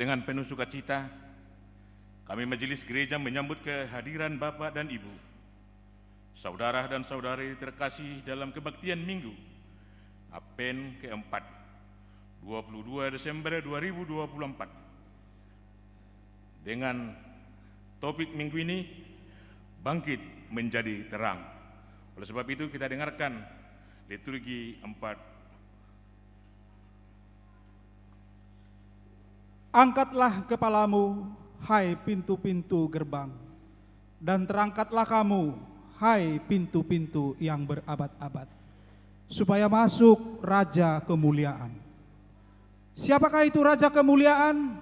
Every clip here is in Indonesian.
Dengan penuh sukacita, kami Majelis Gereja menyambut kehadiran Bapak dan Ibu, saudara dan saudari terkasih dalam kebaktian Minggu Advent keempat, 22 Desember 2024. Dengan topik minggu ini, bangkit menjadi terang. Oleh sebab itu kita dengarkan liturgi 4. Angkatlah kepalamu, hai pintu-pintu gerbang, dan terangkatlah kamu, hai pintu-pintu yang berabad-abad, supaya masuk Raja Kemuliaan. Siapakah itu Raja Kemuliaan?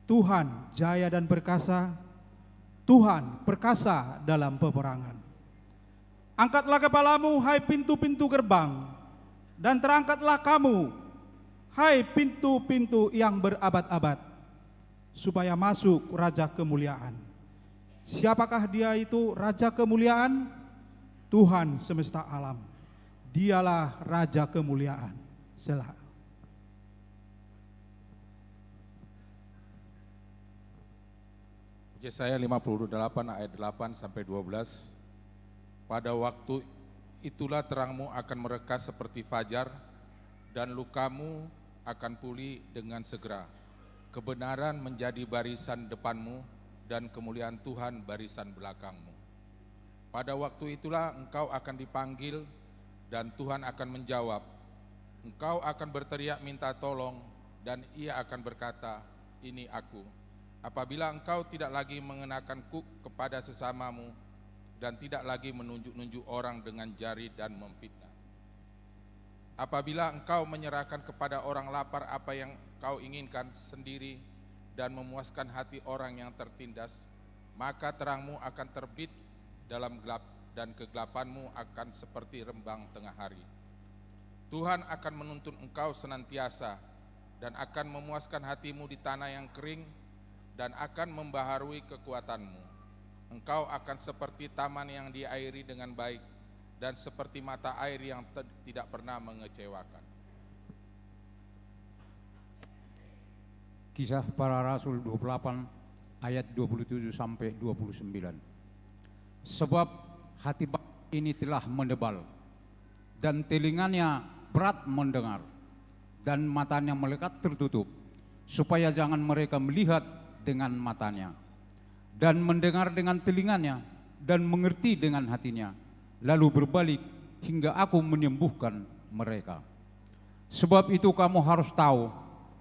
Tuhan jaya dan perkasa, Tuhan perkasa dalam peperangan. Angkatlah kepalamu, hai pintu-pintu gerbang, dan terangkatlah kamu, hai pintu-pintu yang berabad-abad, supaya masuk Raja Kemuliaan. Siapakah dia itu Raja Kemuliaan? Tuhan semesta alam. Dialah Raja Kemuliaan. Selah. Yesaya 58 ayat 8 sampai 12. Pada waktu itulah terangmu akan mereka seperti fajar, dan lukamu akan pulih dengan segera. Kebenaran menjadi barisan depanmu, dan kemuliaan Tuhan barisan belakangmu. Pada waktu itulah engkau akan dipanggil, dan Tuhan akan menjawab. Engkau akan berteriak minta tolong, dan Ia akan berkata, ini aku. Apabila engkau tidak lagi mengenakan kuk kepada sesamamu, dan tidak lagi menunjuk-nunjuk orang dengan jari dan memfitnah. Apabila engkau menyerahkan kepada orang lapar apa yang kau inginkan sendiri dan memuaskan hati orang yang tertindas, maka terangmu akan terbit dalam gelap dan kegelapanmu akan seperti rembang tengah hari. Tuhan akan menuntun engkau senantiasa dan akan memuaskan hatimu di tanah yang kering dan akan membaharui kekuatanmu. Engkau akan seperti taman yang diairi dengan baik dan seperti mata air yang tidak pernah mengecewakan. Kisah Para Rasul 28 ayat 27 sampai 29. Sebab hati ini telah menebal dan telinganya berat mendengar dan matanya melekat tertutup, supaya jangan mereka melihat dengan matanya dan mendengar dengan telinganya dan mengerti dengan hatinya, lalu berbalik hingga aku menyembuhkan mereka. Sebab itu kamu harus tahu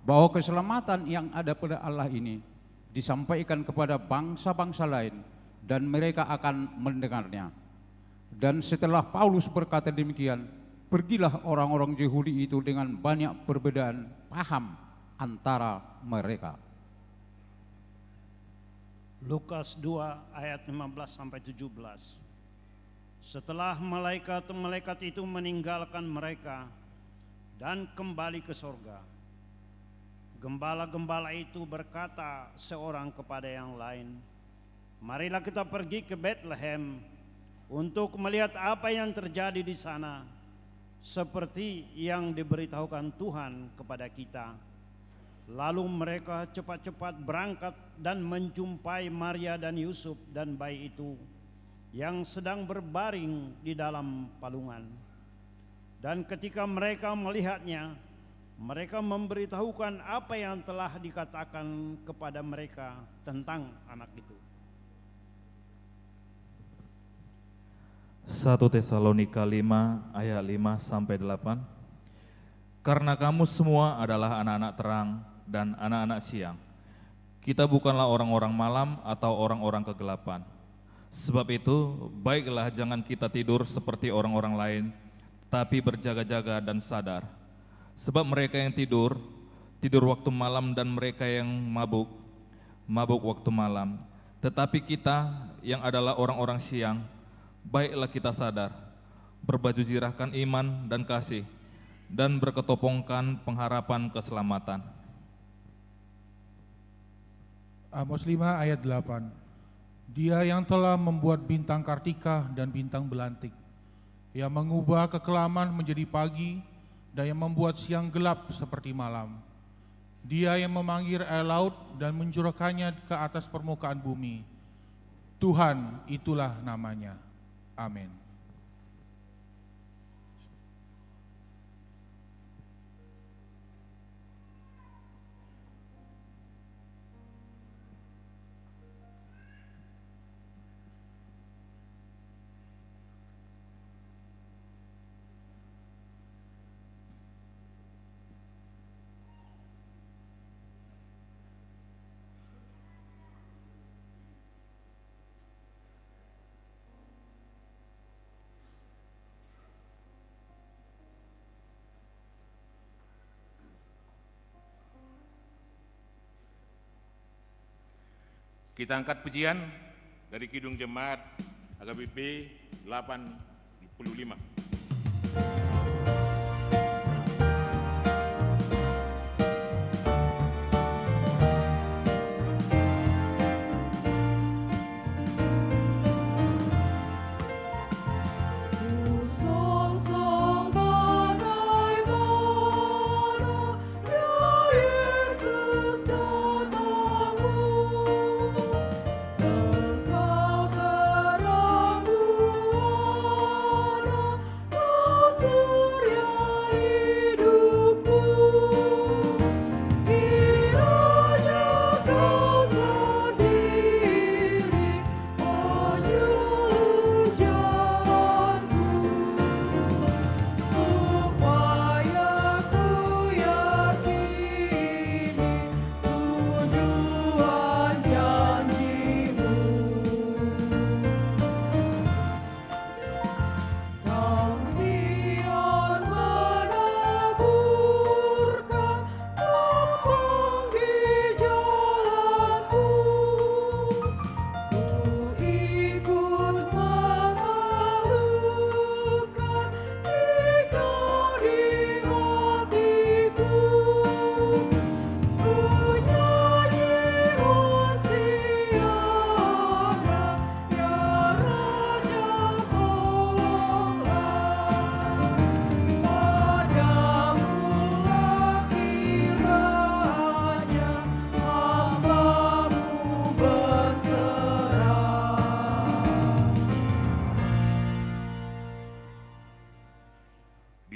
bahwa keselamatan yang ada pada Allah ini disampaikan kepada bangsa-bangsa lain, dan mereka akan mendengarnya. Dan setelah Paulus berkata demikian, pergilah orang-orang Yahudi itu dengan banyak perbedaan paham antara mereka. Lukas 2 ayat 15 sampai 17. Setelah malaikat-malaikat itu meninggalkan mereka dan kembali ke sorga, gembala-gembala itu berkata seorang kepada yang lain, marilah kita pergi ke Bethlehem untuk melihat apa yang terjadi di sana, seperti yang diberitahukan Tuhan kepada kita. Lalu mereka cepat-cepat berangkat dan menjumpai Maria dan Yusuf dan bayi itu yang sedang berbaring di dalam palungan. Dan ketika mereka melihatnya, mereka memberitahukan apa yang telah dikatakan kepada mereka tentang anak itu. 1 Tesalonika 5 ayat 5 sampai 8. Karena kamu semua adalah anak-anak terang dan anak-anak siang. Kita bukanlah orang-orang malam atau orang-orang kegelapan. Sebab itu, baiklah jangan kita tidur seperti orang-orang lain, tapi berjaga-jaga dan sadar. Sebab mereka yang tidur waktu malam, dan mereka yang mabuk waktu malam. Tetapi kita yang adalah orang-orang siang, baiklah kita sadar, berbaju zirahkan iman dan kasih, dan berketopongkan pengharapan keselamatan. Amos 5 ayat 8. Dia yang telah membuat bintang Kartika dan bintang belantik, yang mengubah kekelaman menjadi pagi, dan yang membuat siang gelap seperti malam. Dia yang memanggil air laut dan mencurahkannya ke atas permukaan bumi. Tuhan itulah namanya. Amin. Kita angkat pujian dari Kidung Jemaat HKBP 85.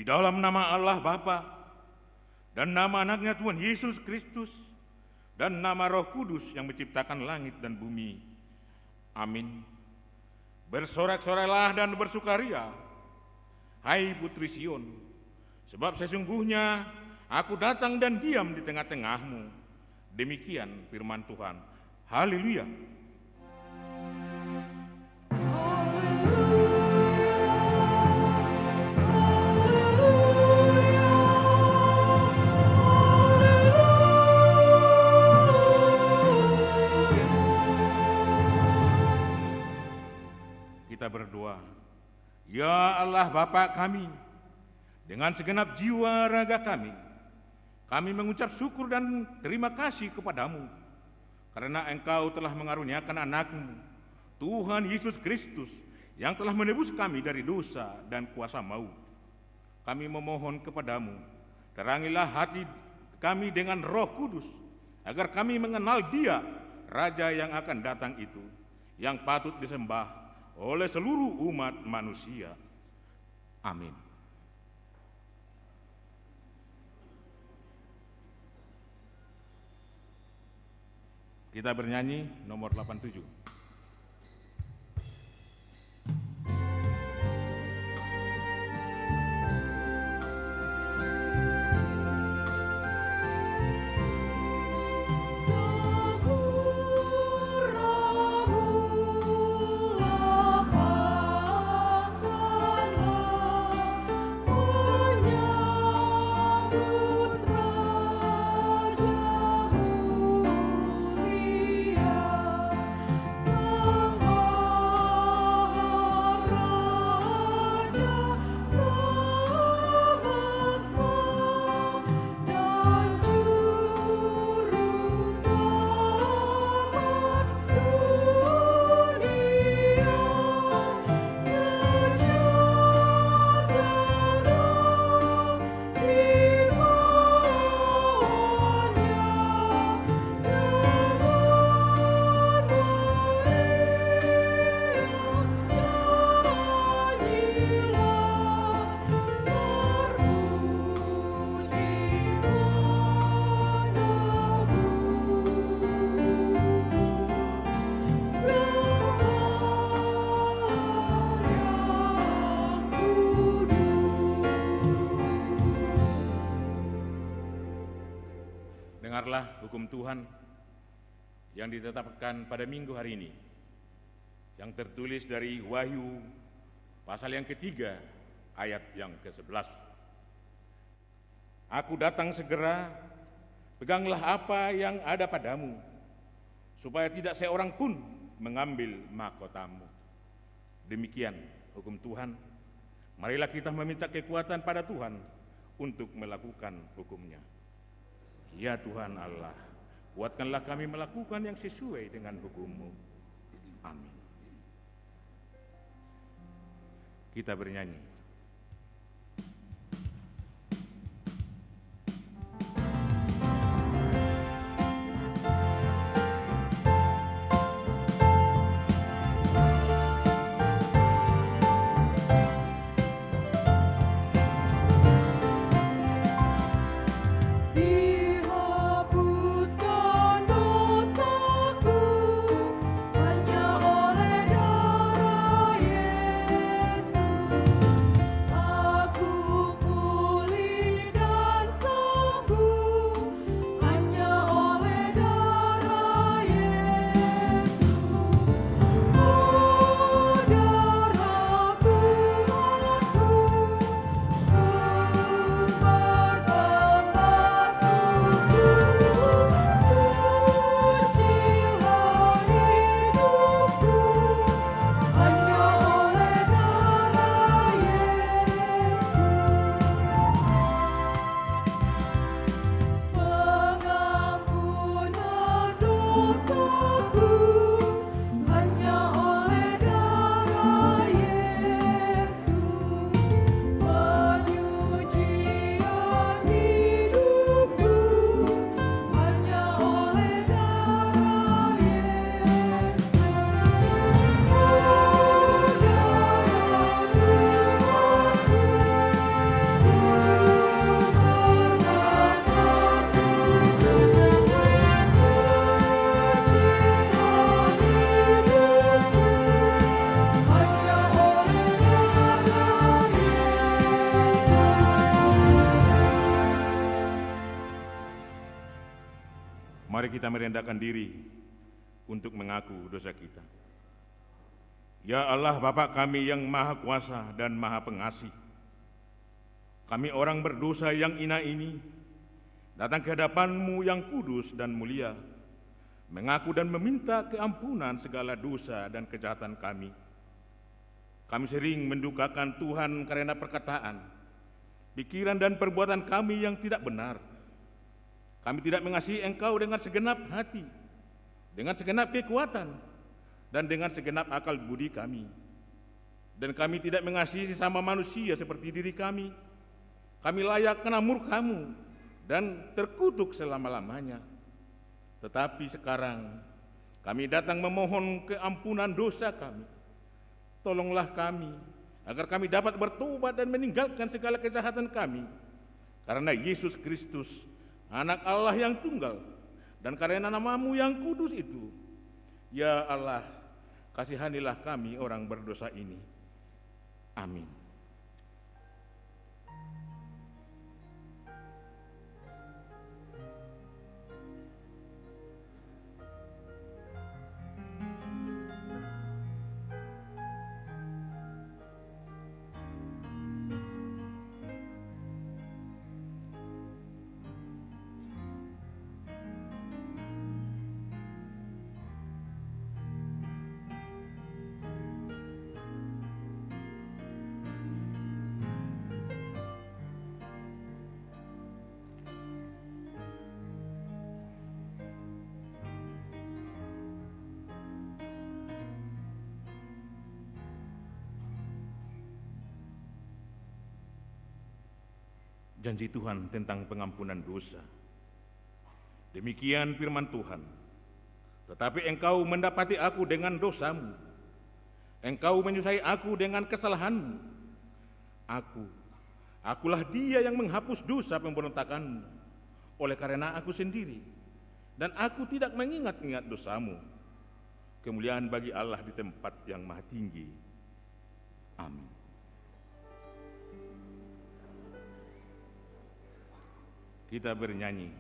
Di dalam nama Allah Bapa dan nama anaknya Tuhan Yesus Kristus dan nama Roh Kudus yang menciptakan langit dan bumi. Amin. Bersorak-sorai dan bersukaria, hai putri Sion, sebab sesungguhnya aku datang dan diam di tengah-tengahmu. Demikian firman Tuhan. Haleluya. Kita berdoa. Ya Allah Bapa kami, dengan segenap jiwa raga kami mengucap syukur dan terima kasih kepadamu karena Engkau telah mengaruniakan anakmu, Tuhan Yesus Kristus, yang telah menebus kami dari dosa dan kuasa maut. Kami memohon kepadamu, terangilah hati kami dengan Roh Kudus, agar kami mengenal Dia, Raja yang akan datang itu, yang patut disembah oleh seluruh umat manusia. Amin. Kita bernyanyi nomor 87. Raja mulia Dengarlah hukum Tuhan yang ditetapkan pada minggu hari ini, yang tertulis dari Wahyu pasal yang ketiga ayat yang ke-11. Aku datang segera, peganglah apa yang ada padamu, supaya tidak seorang pun mengambil mahkotamu. Demikian hukum Tuhan. Marilah kita meminta kekuatan pada Tuhan untuk melakukan hukumnya. Ya Tuhan Allah, kuatkanlah kami melakukan yang sesuai dengan hukum-Mu. Amin. Kita bernyanyi. Dihapuskan dosaku hanya oleh darah Yesus. Aku pulih dan sembuh hanya oleh darah Yesus. Oh, darah Tuhanku, sumber pembasuhku, sucilah hidupku hanya oleh darah Yesus. Pengampunan dosaku hanya oleh darah Yesus. Penyucian hidupku hanya oleh darah Yesus. Oh, darah Mari kita merendahkan diri untuk mengaku dosa kita. Ya Allah Bapa kami yang Maha Kuasa dan Maha Pengasih, kami orang berdosa yang hina ini datang ke hadapan-Mu yang kudus dan mulia, mengaku dan meminta keampunan segala dosa dan kejahatan kami. Kami sering mendukakan Tuhan karena perkataan, pikiran dan perbuatan kami yang tidak benar. Kami tidak mengasihi Engkau dengan segenap hati, dengan segenap kekuatan, dan dengan segenap akal budi kami. Dan kami tidak mengasihi sesama manusia seperti diri kami. Kami layak kena murka-Mu dan terkutuk selama-lamanya. Tetapi sekarang kami datang memohon keampunan dosa kami. Tolonglah kami agar kami dapat bertobat dan meninggalkan segala kejahatan kami. Karena Yesus Kristus, Anak Allah yang tunggal, dan karena nama-Mu yang kudus itu. Ya Allah, kasihanilah kami orang berdosa ini. Amin. Janji Tuhan tentang pengampunan dosa. Demikian firman Tuhan. Tetapi engkau mendapati aku dengan dosamu. Engkau menyusahai aku dengan kesalahanmu. Akulah Dia yang menghapus dosa pemberontakanmu. Oleh karena aku sendiri. Dan aku tidak mengingat-ingat dosamu. Kemuliaan bagi Allah di tempat yang maha tinggi. Amin. Kita bernyanyi.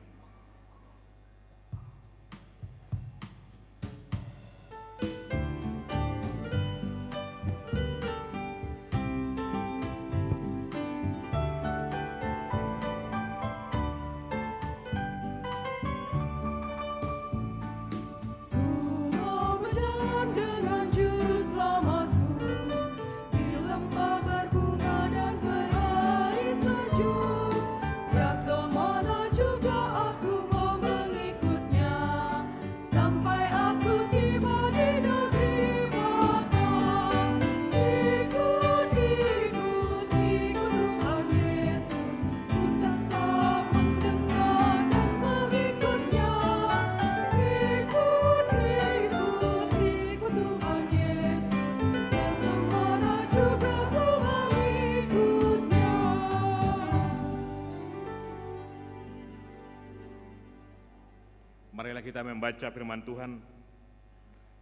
kita membaca firman Tuhan,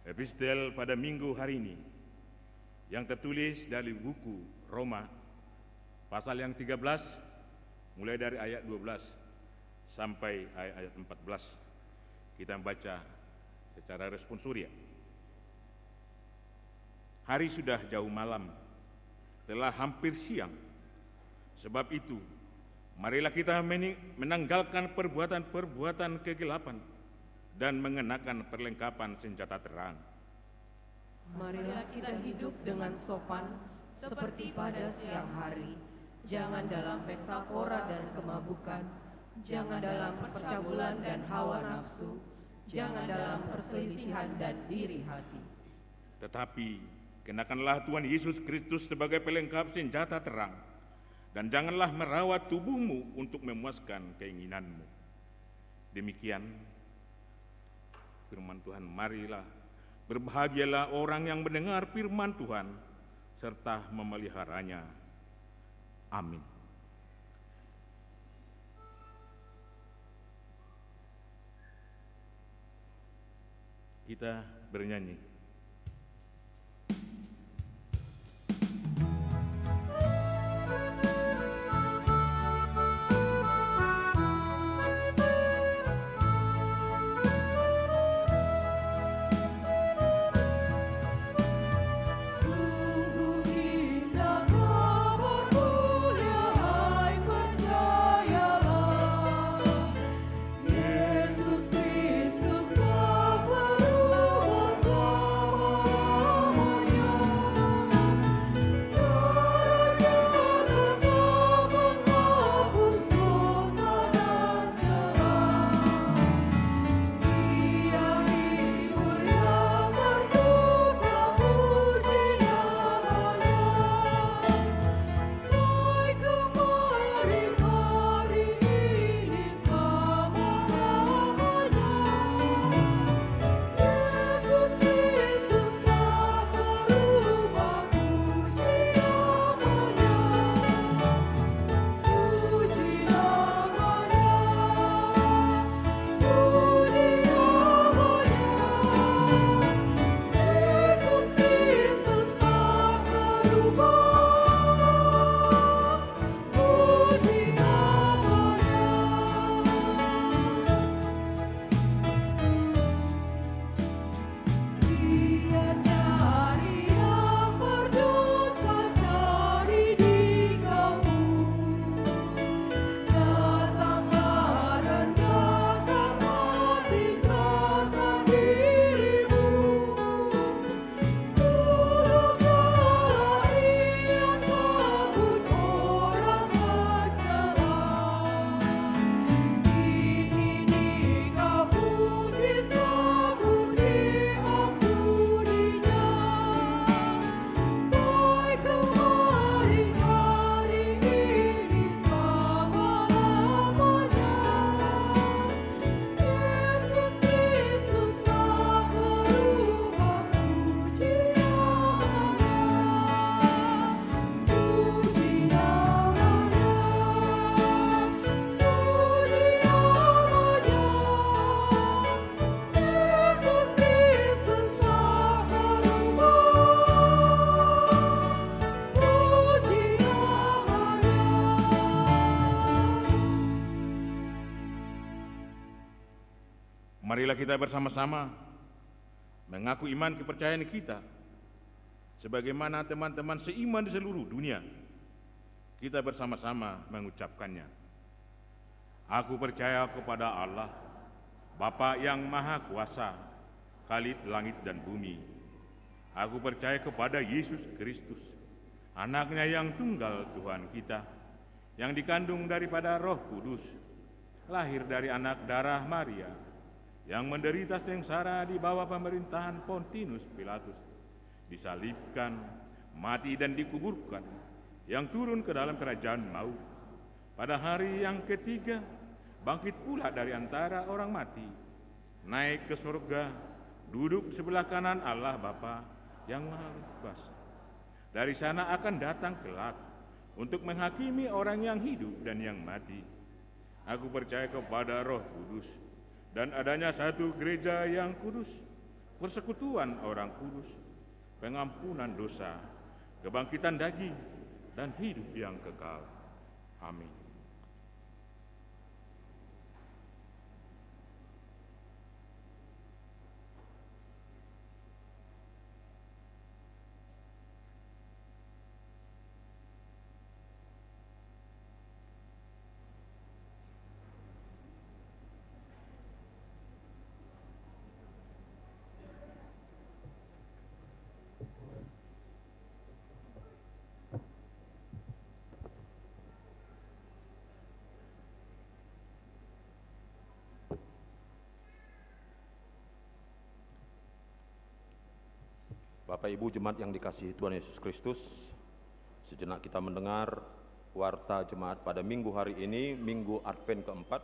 epistel pada minggu hari ini, yang tertulis dari buku Roma, pasal yang 13, mulai dari ayat 12 sampai ayat 14. Kita membaca secara responsoria. Hari sudah jauh malam, telah hampir siang. Sebab itu, marilah kita menanggalkan perbuatan-perbuatan kegelapan dan mengenakan perlengkapan senjata terang. Marilah kita hidup dengan sopan seperti pada siang hari. Jangan dalam pesta pora dan kemabukan, jangan dalam percabulan dan hawa nafsu, jangan dalam perselisihan dan iri hati. Tetapi kenakanlah Tuhan Yesus Kristus sebagai pelengkap senjata terang, dan janganlah merawat tubuhmu untuk memuaskan keinginanmu. Demikian firman Tuhan. Marilah berbahagialah orang yang mendengar firman Tuhan serta memeliharanya. Amin. Kita bernyanyi. Sungguh indah kabar mulia, hai percayalah, Yesus Kristus tak berubah selamanya. Darahnya tetap menghapus dosa dan celah. Dia hibur yang berduka, puji namanya. Baik kemari hari ini selama-lamanya. Yesus Kristus tak berubah, puji namanya. Puji namanya. Puji namanya. Yesus Kristus tak berubah, puji namanya. Dia cari yang berdosa, cari di kamu. Datanglah rendahkan hati, serahkan dirimu. Duduklah ia sambut orang tercela. Ini kau pun disambut, diampuninya. Baik kemari hari ini selama-lamanya. Yesus Kristus tak berubah, puji namanya. Puji namanya. Puji namanya. Yesus Kristus tak berubah, puji namanya. Marilah kita bersama-sama mengaku iman kepercayaan kita sebagaimana teman-teman seiman di seluruh dunia. Kita bersama-sama mengucapkannya. Aku percaya kepada Allah, Bapa yang Maha Kuasa, Khalid langit dan bumi. Aku percaya kepada Yesus Kristus, Anaknya yang tunggal Tuhan kita, yang dikandung daripada Roh Kudus, lahir dari anak darah Maria, yang menderita sengsara di bawah pemerintahan Pontius Pilatus, disalibkan, mati dan dikuburkan, yang turun ke dalam kerajaan maut. Pada hari yang ketiga, bangkit pula dari antara orang mati, naik ke surga, duduk sebelah kanan Allah Bapa yang Maha Kuasa. Dari sana akan datang kelak untuk menghakimi orang yang hidup dan yang mati. Aku percaya kepada Roh Kudus, dan adanya satu gereja yang kudus, persekutuan orang kudus, pengampunan dosa, kebangkitan daging, dan hidup yang kekal. Amin. Bapak Ibu Jemaat yang dikasihi Tuhan Yesus Kristus, sejenak kita mendengar warta jemaat pada minggu hari ini, Minggu Advent keempat,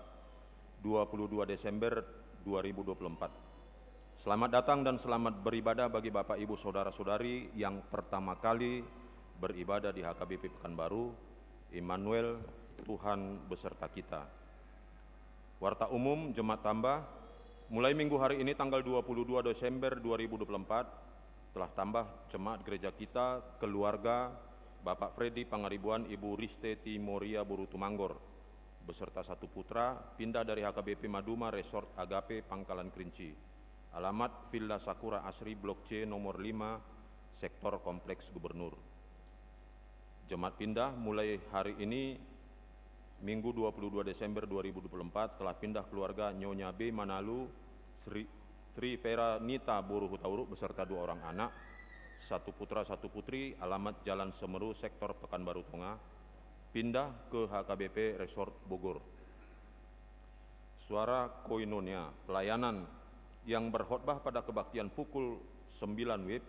22 Desember 2024. Selamat datang dan selamat beribadah bagi Bapak Ibu Saudara-saudari yang pertama kali beribadah di HKBP Pekanbaru. Immanuel, Tuhan beserta kita. Warta umum jemaat tambah, mulai minggu hari ini tanggal 22 Desember 2024, telah tambah jemaat gereja kita, keluarga Bapak Freddy Pangaribuan, Ibu Riste Timoria Burutumanggor, beserta satu putra, pindah dari HKBP Maduma Resort Agape Pangkalan Kerinci. Alamat Villa Sakura Asri Blok C nomor 5, Sektor Kompleks Gubernur. Jemaat pindah mulai hari ini, Minggu 22 Desember 2024, telah pindah keluarga Nyonya B Manalu, Sri Vera Nita Buru Hutauruk beserta 2 orang anak, satu putra satu putri, alamat Jalan Semeru, Sektor Pekanbaru Tengah, pindah ke HKBP Resort Bogor. Suara Koinonia, pelayanan yang berkhotbah pada kebaktian pukul 9 WIB,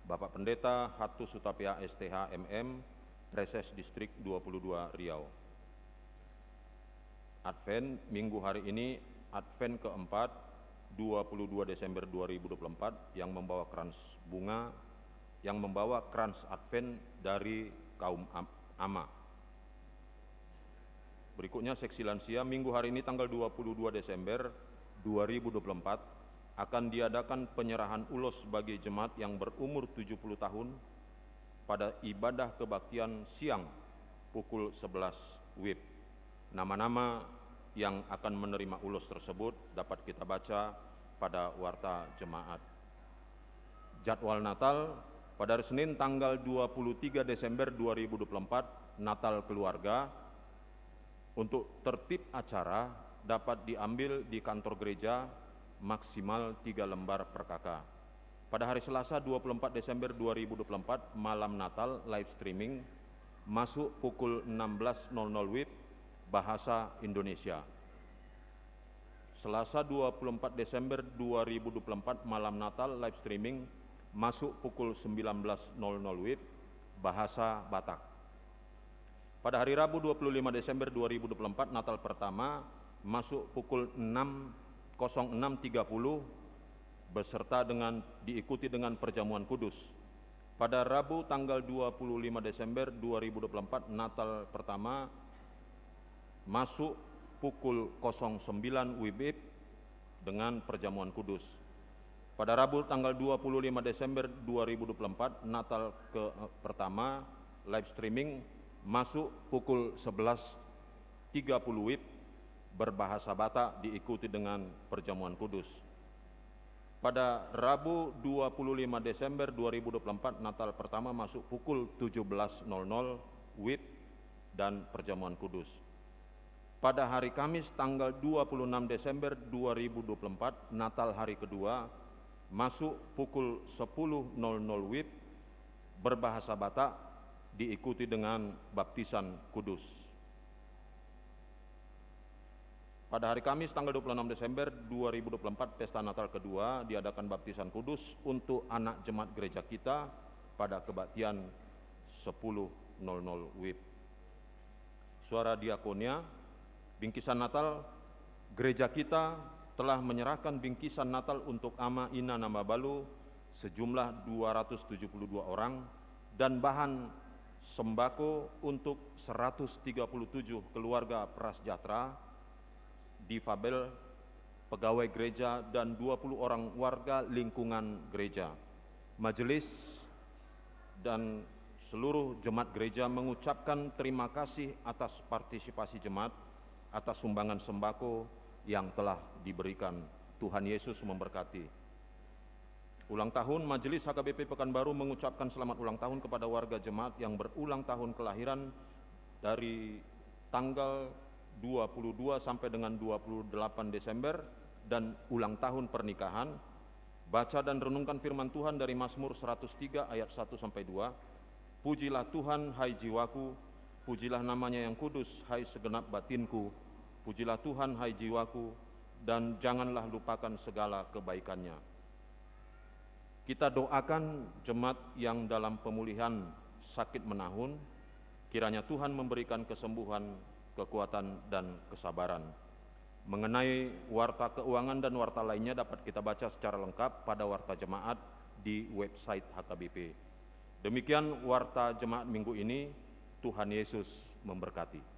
Bapak Pendeta Hatu Sutapia STH MM, Reses Distrik 22 Riau. Advent minggu hari ini, Advent keempat, 22 Desember 2024, yang membawa krans bunga, yang membawa krans Advent dari kaum Ama. Berikutnya seksi lansia, minggu hari ini tanggal 22 Desember 2024 akan diadakan penyerahan ulos bagi jemaat yang berumur 70 tahun pada ibadah kebaktian siang pukul 11 WIB. Nama-nama yang akan menerima ulos tersebut dapat kita baca pada warta jemaat. Jadwal Natal pada hari Senin tanggal 23 Desember 2024, Natal keluarga. Untuk tertib acara dapat diambil di kantor gereja, maksimal 3 lembar per kakak. Pada hari Selasa 24 Desember 2024, malam Natal live streaming, masuk pukul 16.00 WIB, bahasa Indonesia. Selasa 24 Desember 2024, malam Natal live streaming, masuk pukul 19.00 WIB, bahasa Batak. Pada hari Rabu 25 Desember 2024, Natal pertama, masuk pukul 06.30, beserta diikuti dengan perjamuan kudus. Pada Rabu tanggal 25 Desember 2024, Natal pertama, masuk pukul 09 WIB dengan perjamuan kudus. Pada Rabu tanggal 25 Desember 2024, Natal pertama, live streaming, masuk pukul 11.30 WIB, berbahasa Batak, diikuti dengan perjamuan kudus. Pada Rabu 25 Desember 2024, Natal pertama, masuk pukul 17.00 WIB dan perjamuan kudus. Pada hari Kamis tanggal 26 Desember 2024, Natal hari kedua, masuk pukul 10.00 WIB, berbahasa Batak, diikuti dengan baptisan kudus. Pada hari Kamis tanggal 26 Desember 2024, pesta Natal kedua, diadakan baptisan kudus untuk anak jemaat gereja kita pada kebaktian 10.00 WIB. Suara diakonia, bingkisan Natal, gereja kita telah menyerahkan bingkisan Natal untuk Ama Ina Namabalu sejumlah 272 orang dan bahan sembako untuk 137 keluarga prasejahtera, difabel, pegawai gereja, dan 20 orang warga lingkungan gereja. Majelis dan seluruh jemaat gereja mengucapkan terima kasih atas partisipasi jemaat, atas sumbangan sembako yang telah diberikan. Tuhan Yesus memberkati. Ulang tahun Majelis HKBP Pekanbaru mengucapkan selamat ulang tahun kepada warga jemaat yang berulang tahun kelahiran dari tanggal 22 sampai dengan 28 Desember dan ulang tahun pernikahan. Baca dan renungkan firman Tuhan dari Mazmur 103 ayat 1 sampai 2. Pujilah Tuhan hai jiwaku, pujilah namanya yang kudus hai segenap batinku. Pujilah Tuhan hai jiwaku, dan janganlah lupakan segala kebaikannya. Kita doakan jemaat yang dalam pemulihan sakit menahun, kiranya Tuhan memberikan kesembuhan, kekuatan, dan kesabaran. Mengenai warta keuangan dan warta lainnya dapat kita baca secara lengkap pada warta jemaat di website HKBP. Demikian warta jemaat minggu ini. Tuhan Yesus memberkati.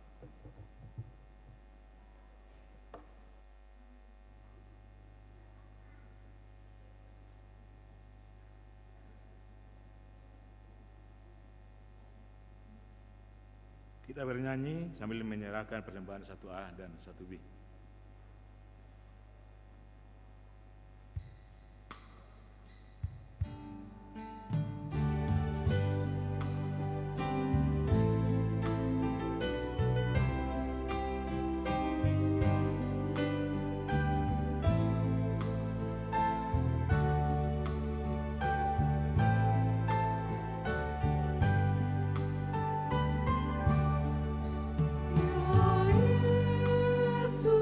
Kita bernyanyi sambil menyerahkan persembahan 1A dan 1B. Yesus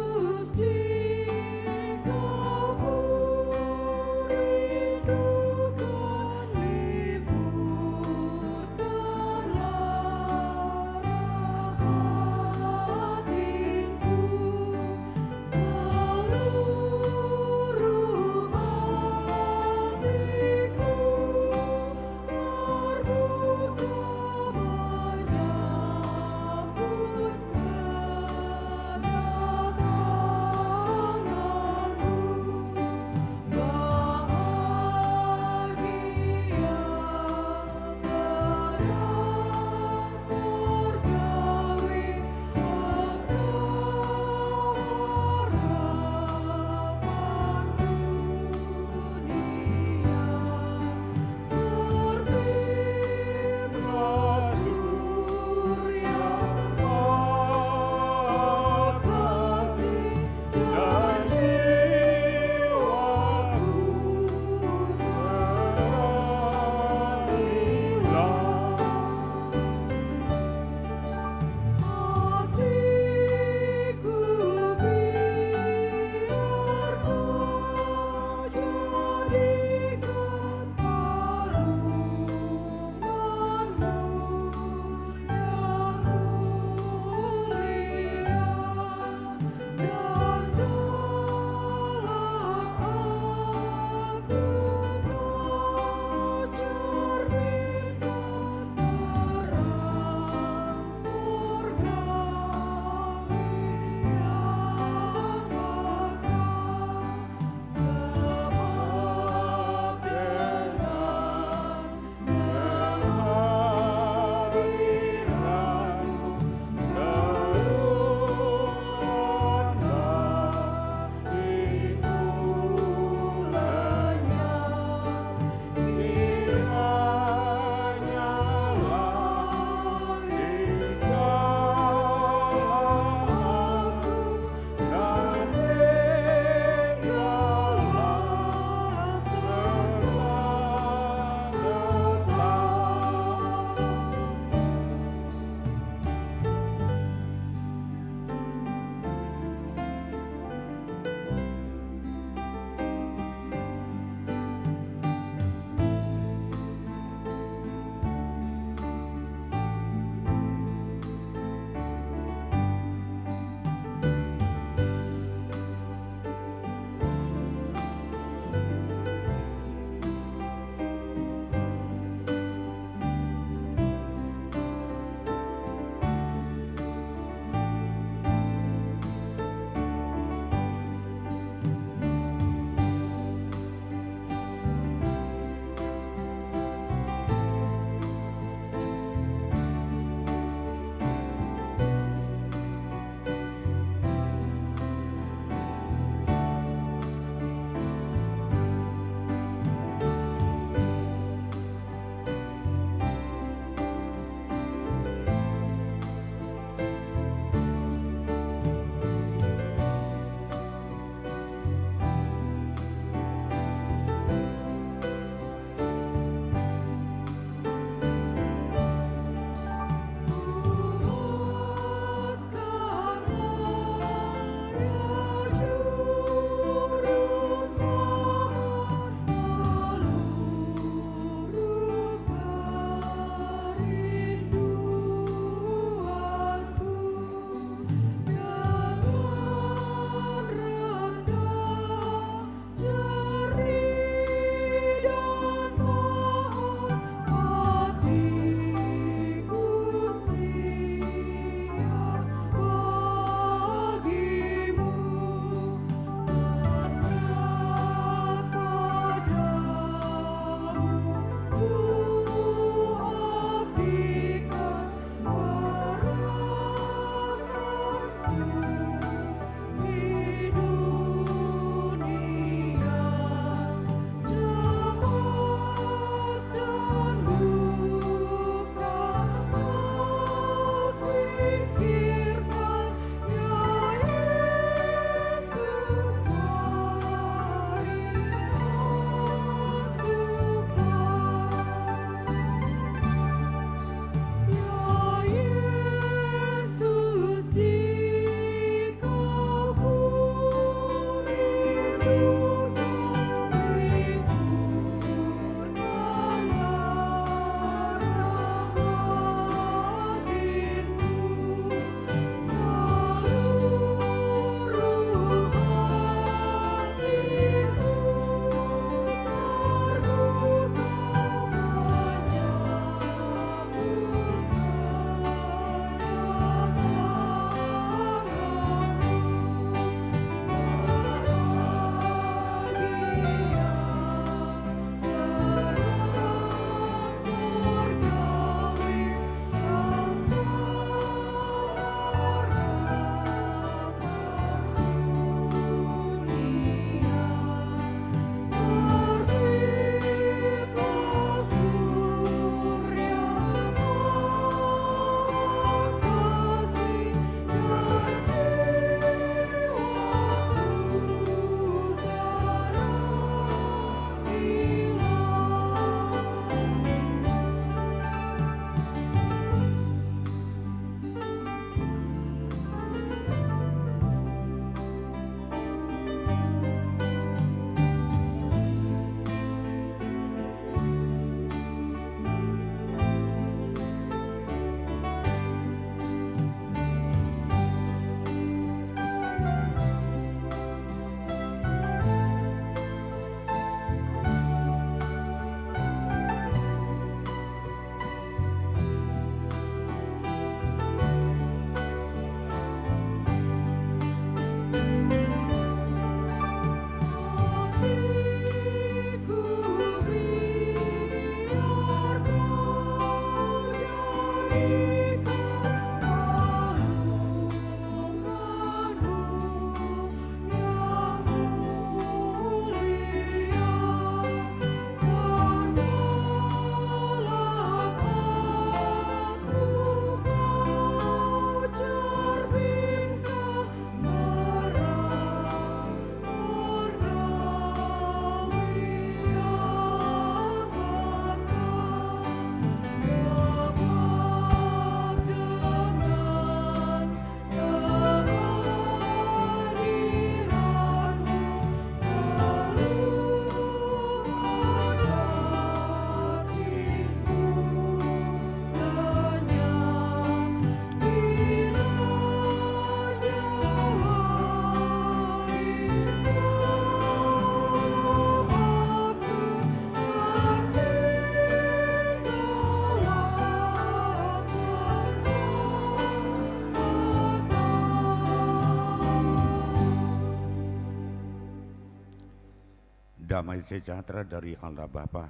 damai sejahtera dari Allah Bapa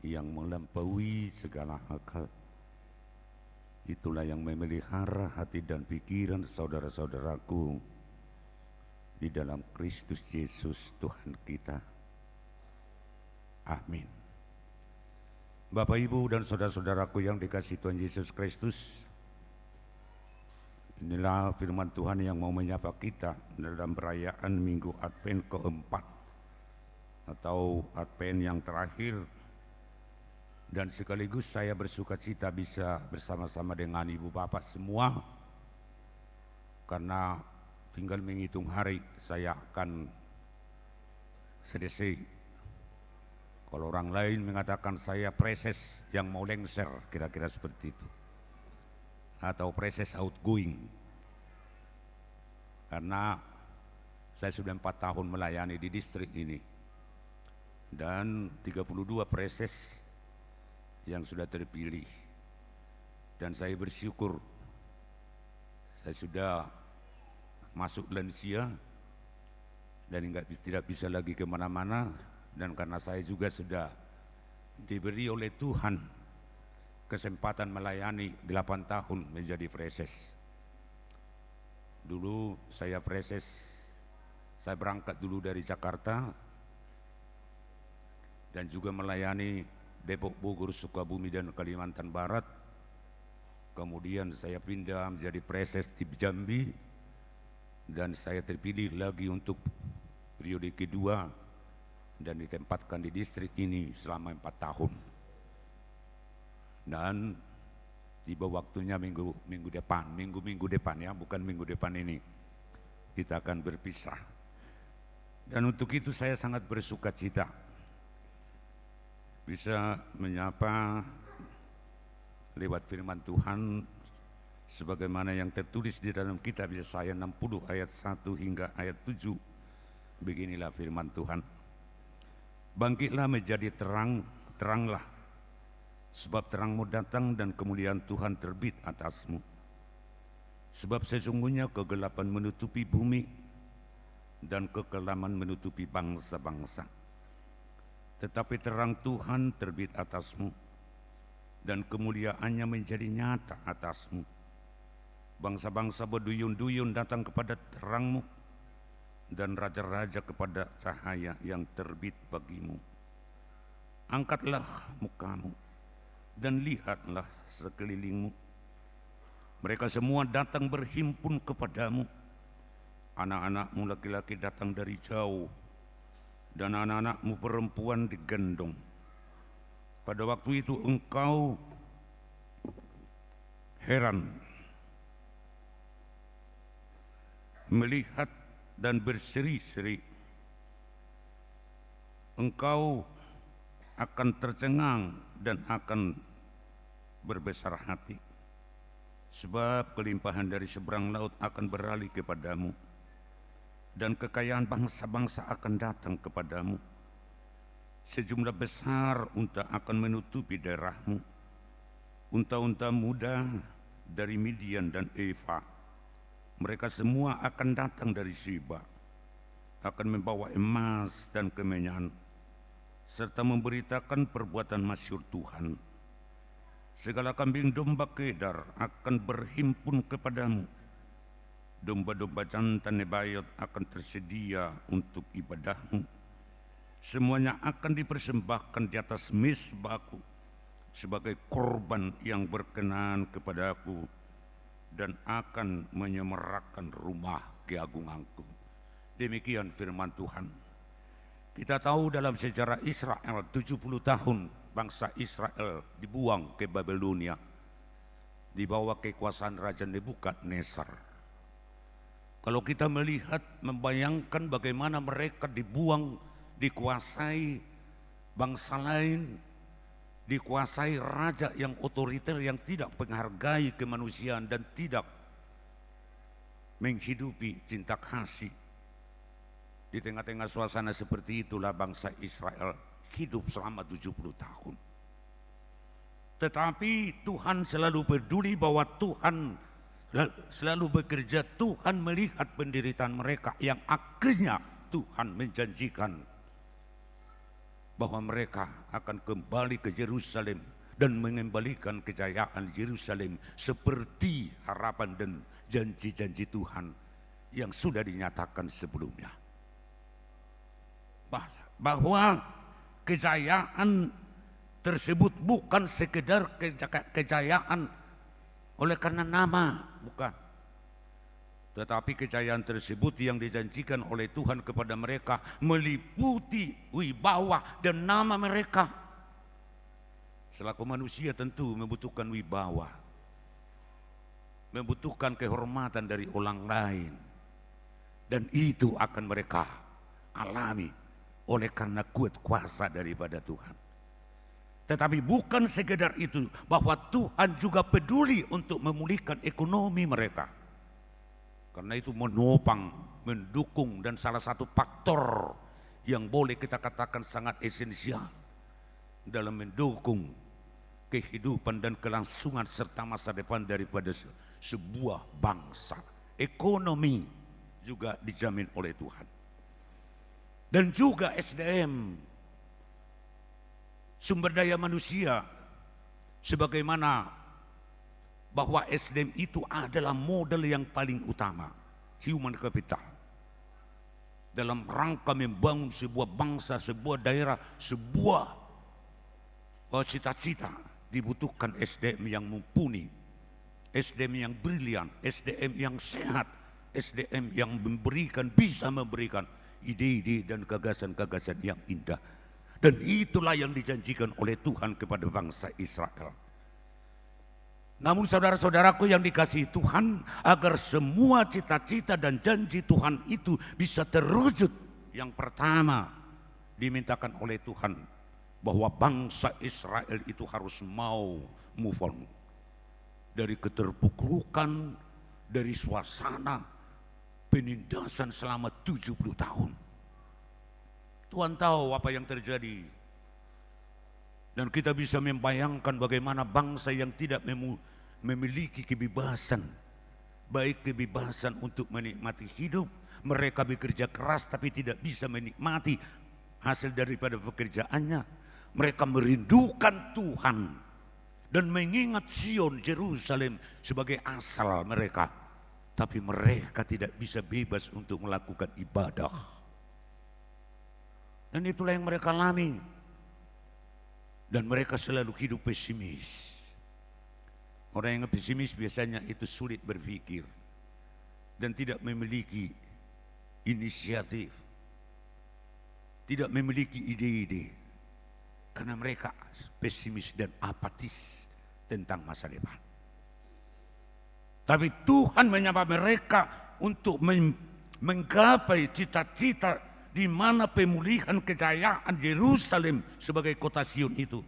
yang melampaui segala akal, itulah yang memelihara hati dan pikiran saudara-saudaraku di dalam Kristus Yesus Tuhan kita. Amin. Bapak, Ibu, dan saudara-saudaraku yang dikasihi Tuhan Yesus Kristus, inilah firman Tuhan yang mau menyapa kita dalam perayaan Minggu Advent keempat atau Advent yang terakhir. Dan sekaligus saya bersuka cita bisa bersama-sama dengan Ibu Bapak semua, karena tinggal menghitung hari saya akan selesai. Kalau orang lain mengatakan saya preses yang mau lengser, kira-kira seperti itu, atau preses outgoing, karena saya sudah 4 tahun melayani di distrik ini dan 32 preses yang sudah terpilih, dan saya bersyukur saya sudah masuk lansia dan tidak bisa lagi kemana-mana, dan karena saya juga sudah diberi oleh Tuhan kesempatan melayani 8 tahun menjadi preses. Dulu saya preses, saya berangkat dulu dari Jakarta dan juga melayani Depok, Bogor, Sukabumi, dan Kalimantan Barat. Kemudian saya pindah menjadi preses di Jambi dan saya terpilih lagi untuk periode kedua dan ditempatkan di distrik ini selama 4 tahun. Dan tiba waktunya minggu depan ya, bukan minggu depan ini, kita akan berpisah. Dan untuk itu saya sangat bersuka cita bisa menyapa lewat firman Tuhan sebagaimana yang tertulis di dalam kitab Yesaya 60 ayat 1 hingga ayat 7. Beginilah firman Tuhan. Bangkitlah menjadi terang, teranglah, sebab terangmu datang dan kemuliaan Tuhan terbit atasmu. Sebab sesungguhnya kegelapan menutupi bumi dan kekelaman menutupi bangsa-bangsa. Tetapi terang Tuhan terbit atasmu dan kemuliaannya menjadi nyata atasmu. Bangsa-bangsa berduyun-duyun datang kepada terangmu dan raja-raja kepada cahaya yang terbit bagimu. Angkatlah mukamu dan lihatlah sekelilingmu. Mereka semua datang berhimpun kepadamu. Anak-anakmu laki-laki datang dari jauh dan anak-anakmu perempuan digendong. Pada waktu itu engkau heran melihat dan berseri-seri. Engkau akan tercengang dan akan berbesar hati, sebab kelimpahan dari seberang laut akan beralih kepadamu, dan kekayaan bangsa-bangsa akan datang kepadamu. Sejumlah besar unta akan menutupi daerahmu, unta-unta muda dari Midian dan Eva. Mereka semua akan datang dari Sheba, akan membawa emas dan kemenyan, serta memberitakan perbuatan masyhur Tuhan. Segala kambing domba Kedar akan berhimpun kepadamu. Domba-domba jantan Nebayot akan tersedia untuk ibadahmu. Semuanya akan dipersembahkan di atas mezbahku sebagai korban yang berkenan kepadaku, dan akan menyemarakan rumah keagunganku. Demikian firman Tuhan. Kita tahu dalam sejarah Israel 70 tahun bangsa Israel dibuang ke Babelonia di bawah kekuasaan Raja Nebukadnezar. Kalau kita melihat, membayangkan bagaimana mereka dibuang, dikuasai bangsa lain, dikuasai raja yang otoriter, yang tidak menghargai kemanusiaan dan tidak menghidupi cinta kasih. Di tengah-tengah suasana seperti itulah bangsa Israel hidup selama 70 tahun. Tetapi Tuhan selalu peduli bahwa Tuhan selalu bekerja. Tuhan melihat penderitaan mereka yang akhirnya Tuhan menjanjikan bahwa mereka akan kembali ke Yerusalem dan mengembalikan kejayaan Yerusalem seperti harapan dan janji-janji Tuhan yang sudah dinyatakan sebelumnya. Bahwa kejayaan tersebut bukan sekedar kejayaan oleh karena nama, bukan. Tetapi kejayaan tersebut yang dijanjikan oleh Tuhan kepada mereka meliputi wibawa dan nama mereka. Selaku manusia tentu membutuhkan wibawa, membutuhkan kehormatan dari orang lain. Dan itu akan mereka alami oleh karena kuat kuasa daripada Tuhan. Tetapi bukan sekedar itu, bahwa Tuhan juga peduli untuk memulihkan ekonomi mereka. Karena itu menopang, mendukung, dan salah satu faktor yang boleh kita katakan sangat esensial dalam mendukung kehidupan dan kelangsungan serta masa depan daripada sebuah bangsa. Ekonomi juga dijamin oleh Tuhan. Dan juga SDM, sumber daya manusia, sebagaimana bahwa SDM itu adalah modal yang paling utama, human capital, dalam rangka membangun sebuah bangsa, sebuah daerah, sebuah cita-cita. Dibutuhkan SDM yang mumpuni, SDM yang brilian, SDM yang sehat, SDM yang bisa memberikan ide-ide dan gagasan-gagasan yang indah. Dan itulah yang dijanjikan oleh Tuhan kepada bangsa Israel. Namun saudara-saudaraku yang dikasihi Tuhan, agar semua cita-cita dan janji Tuhan itu bisa terwujud, yang pertama dimintakan oleh Tuhan bahwa bangsa Israel itu harus mau move on dari keterpurukan, dari suasana penindasan selama 70 tahun. Tuhan tahu apa yang terjadi. Dan kita bisa membayangkan bagaimana bangsa yang tidak memiliki kebebasan, baik kebebasan untuk menikmati hidup, mereka bekerja keras tapi tidak bisa menikmati hasil daripada pekerjaannya. Mereka merindukan Tuhan dan mengingat Sion, Yerusalem sebagai asal mereka, tapi mereka tidak bisa bebas untuk melakukan ibadah. Dan itulah yang mereka alami. Dan mereka selalu hidup pesimis. Orang yang pesimis biasanya itu sulit berpikir dan tidak memiliki inisiatif, tidak memiliki ide-ide, karena mereka pesimis dan apatis tentang masa depan. Tapi Tuhan menyapa mereka untuk menggapai cita-cita di mana pemulihan kejayaan Yerusalem sebagai kota Sion itu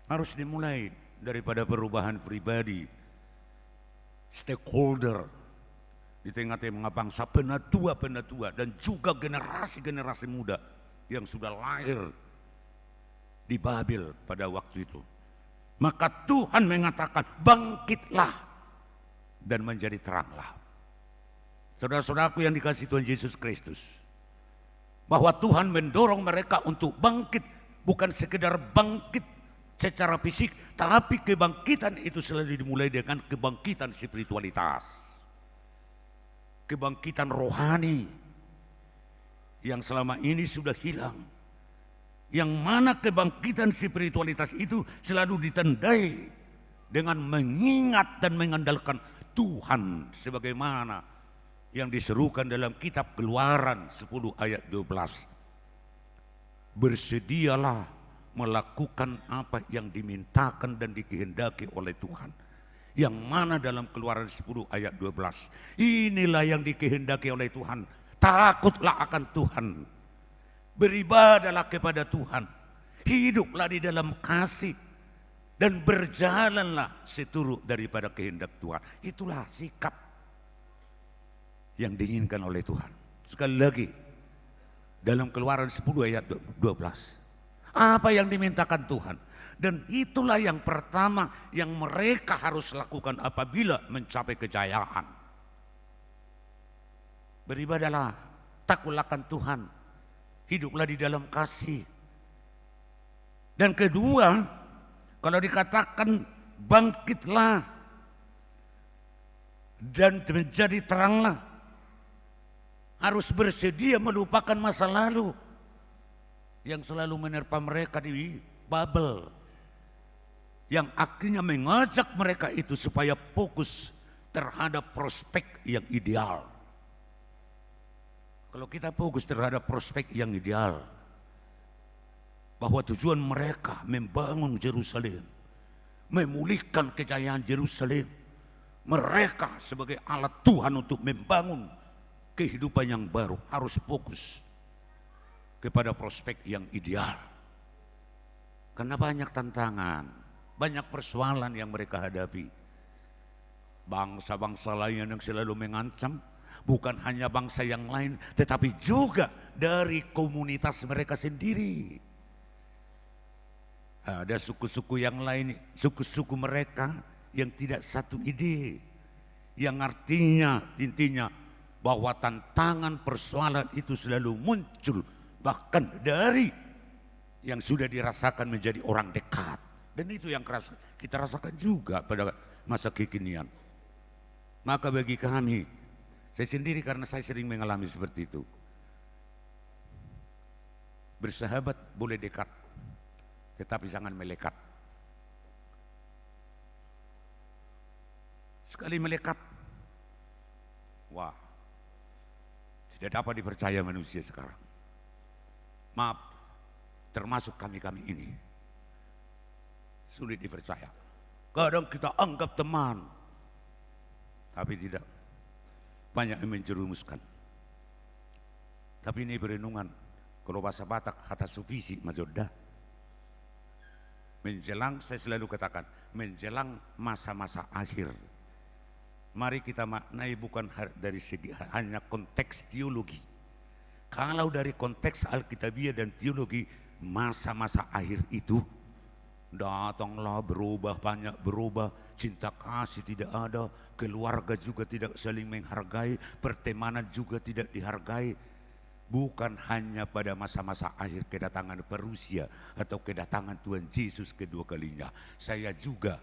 harus dimulai daripada perubahan pribadi, stakeholder di tengah-tengah bangsa, penatua-penatua, dan juga generasi-generasi muda yang sudah lahir di Babel pada waktu itu. Maka Tuhan mengatakan, bangkitlah dan menjadi teranglah. Saudara-saudaraku yang dikasihi Tuhan Yesus Kristus, bahwa Tuhan mendorong mereka untuk bangkit, bukan sekedar bangkit secara fisik, tapi kebangkitan itu selalu dimulai dengan kebangkitan spiritualitas, kebangkitan rohani yang selama ini sudah hilang, yang mana kebangkitan spiritualitas itu selalu ditandai dengan mengingat dan mengandalkan Tuhan, sebagaimana yang diserukan dalam kitab Keluaran 10 ayat 12. Bersedialah melakukan apa yang dimintakan dan dikehendaki oleh Tuhan. Yang mana dalam Keluaran 10 ayat 12. Inilah yang dikehendaki oleh Tuhan. Takutlah akan Tuhan. Beribadahlah kepada Tuhan. Hiduplah di dalam kasih. Dan berjalanlah seturut daripada kehendak Tuhan. Itulah sikap yang diinginkan oleh Tuhan. Sekali lagi, dalam Keluaran 10 ayat 12, apa yang dimintakan Tuhan, dan itulah yang pertama yang mereka harus lakukan apabila mencapai kejayaan. Beribadahlah, takutlah akan Tuhan, hiduplah di dalam kasih, Dan kedua, kalau dikatakan bangkitlah dan menjadi teranglah, harus bersedia melupakan masa lalu yang selalu menerpa mereka di Babel, yang akhirnya mengajak mereka itu supaya fokus terhadap prospek yang ideal. Kalau kita fokus terhadap prospek yang ideal, bahwa tujuan mereka membangun Yerusalem, memulihkan kejayaan Yerusalem, mereka sebagai alat Tuhan untuk membangun kehidupan yang baru, harus fokus kepada prospek yang ideal. Karena banyak tantangan, banyak persoalan yang mereka hadapi. Bangsa-bangsa lain yang selalu mengancam, bukan hanya bangsa yang lain, tetapi juga dari komunitas mereka sendiri. Ada suku-suku yang lain, suku-suku mereka yang tidak satu ide, yang artinya intinya bahwa tantangan persoalan itu selalu muncul bahkan dari yang sudah dirasakan menjadi orang dekat. Dan itu yang kita rasakan juga pada masa kekinian. Maka bagi kami, saya sendiri karena saya sering mengalami seperti itu, bersahabat boleh dekat, tetapi jangan melekat. Sekali melekat, wah, tidak dapat dipercaya manusia sekarang. Maaf, termasuk kami-kami ini, sulit dipercaya. Kadang kita anggap teman, tapi tidak, banyak yang menjerumuskan. Tapi ini berenungan, kalau bahasa Batak, hata sufisi majodah. Menjelang, saya selalu katakan, menjelang masa-masa akhir, mari kita maknai bukan dari segi hanya konteks teologi. Kalau dari konteks Alkitabiah dan teologi, masa-masa akhir itu datanglah, berubah, banyak berubah, cinta kasih tidak ada, keluarga juga tidak saling menghargai, pertemanan juga tidak dihargai. Bukan hanya pada masa-masa akhir kedatangan Perusia atau kedatangan Tuhan Yesus kedua kalinya. Saya juga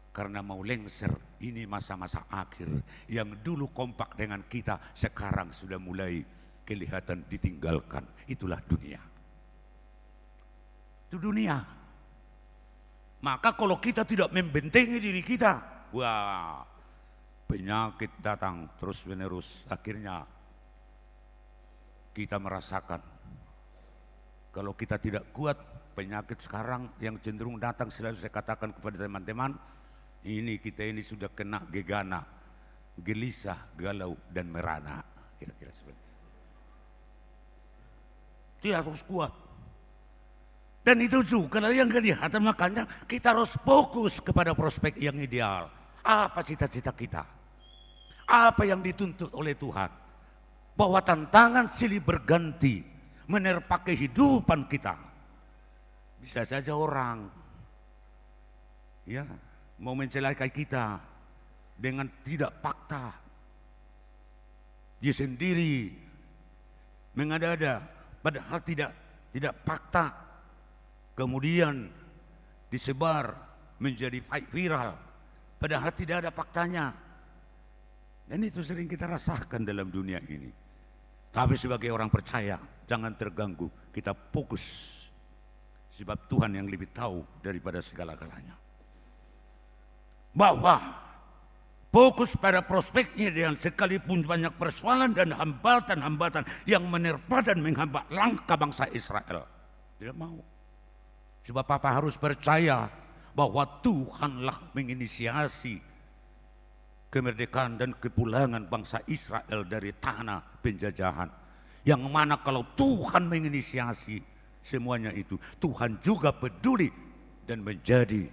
karena mau lengser, ini masa-masa akhir yang dulu kompak dengan kita, sekarang sudah mulai kelihatan ditinggalkan. Itulah dunia. Itu dunia. Maka kalau kita tidak membentengi diri kita, wah, penyakit datang terus menerus. Akhirnya kita merasakan kalau kita tidak kuat, penyakit sekarang yang cenderung datang, selalu saya katakan kepada teman-teman, ini kita ini sudah kena gegana, gelisah, galau, dan merana. Kira-kira seperti itu. Dia harus kuat. Dan itu juga yang kelihatan, makanya kita harus fokus kepada prospek yang ideal. Apa cita-cita kita? Apa yang dituntut oleh Tuhan? Bahwa tantangan silih berganti menerpa kehidupan kita. Bisa saja orang ya mau mencelakai kita dengan tidak fakta. Dia sendiri mengada-ada padahal tidak fakta. Kemudian disebar menjadi viral padahal tidak ada faktanya. Dan itu sering kita rasakan dalam dunia ini. Tapi sebagai orang percaya, jangan terganggu, kita fokus. Sebab Tuhan yang lebih tahu daripada segala-galanya. Bahwa fokus pada prospeknya, dan sekalipun banyak persoalan dan hambatan-hambatan yang menerpa dan menghambat langkah bangsa Israel, tidak mau. Sebab Papa harus percaya bahwa Tuhanlah menginisiasi kemerdekaan dan kepulangan bangsa Israel dari tanah penjajahan. Yang mana kalau Tuhan menginisiasi semuanya itu, Tuhan juga peduli dan menjadi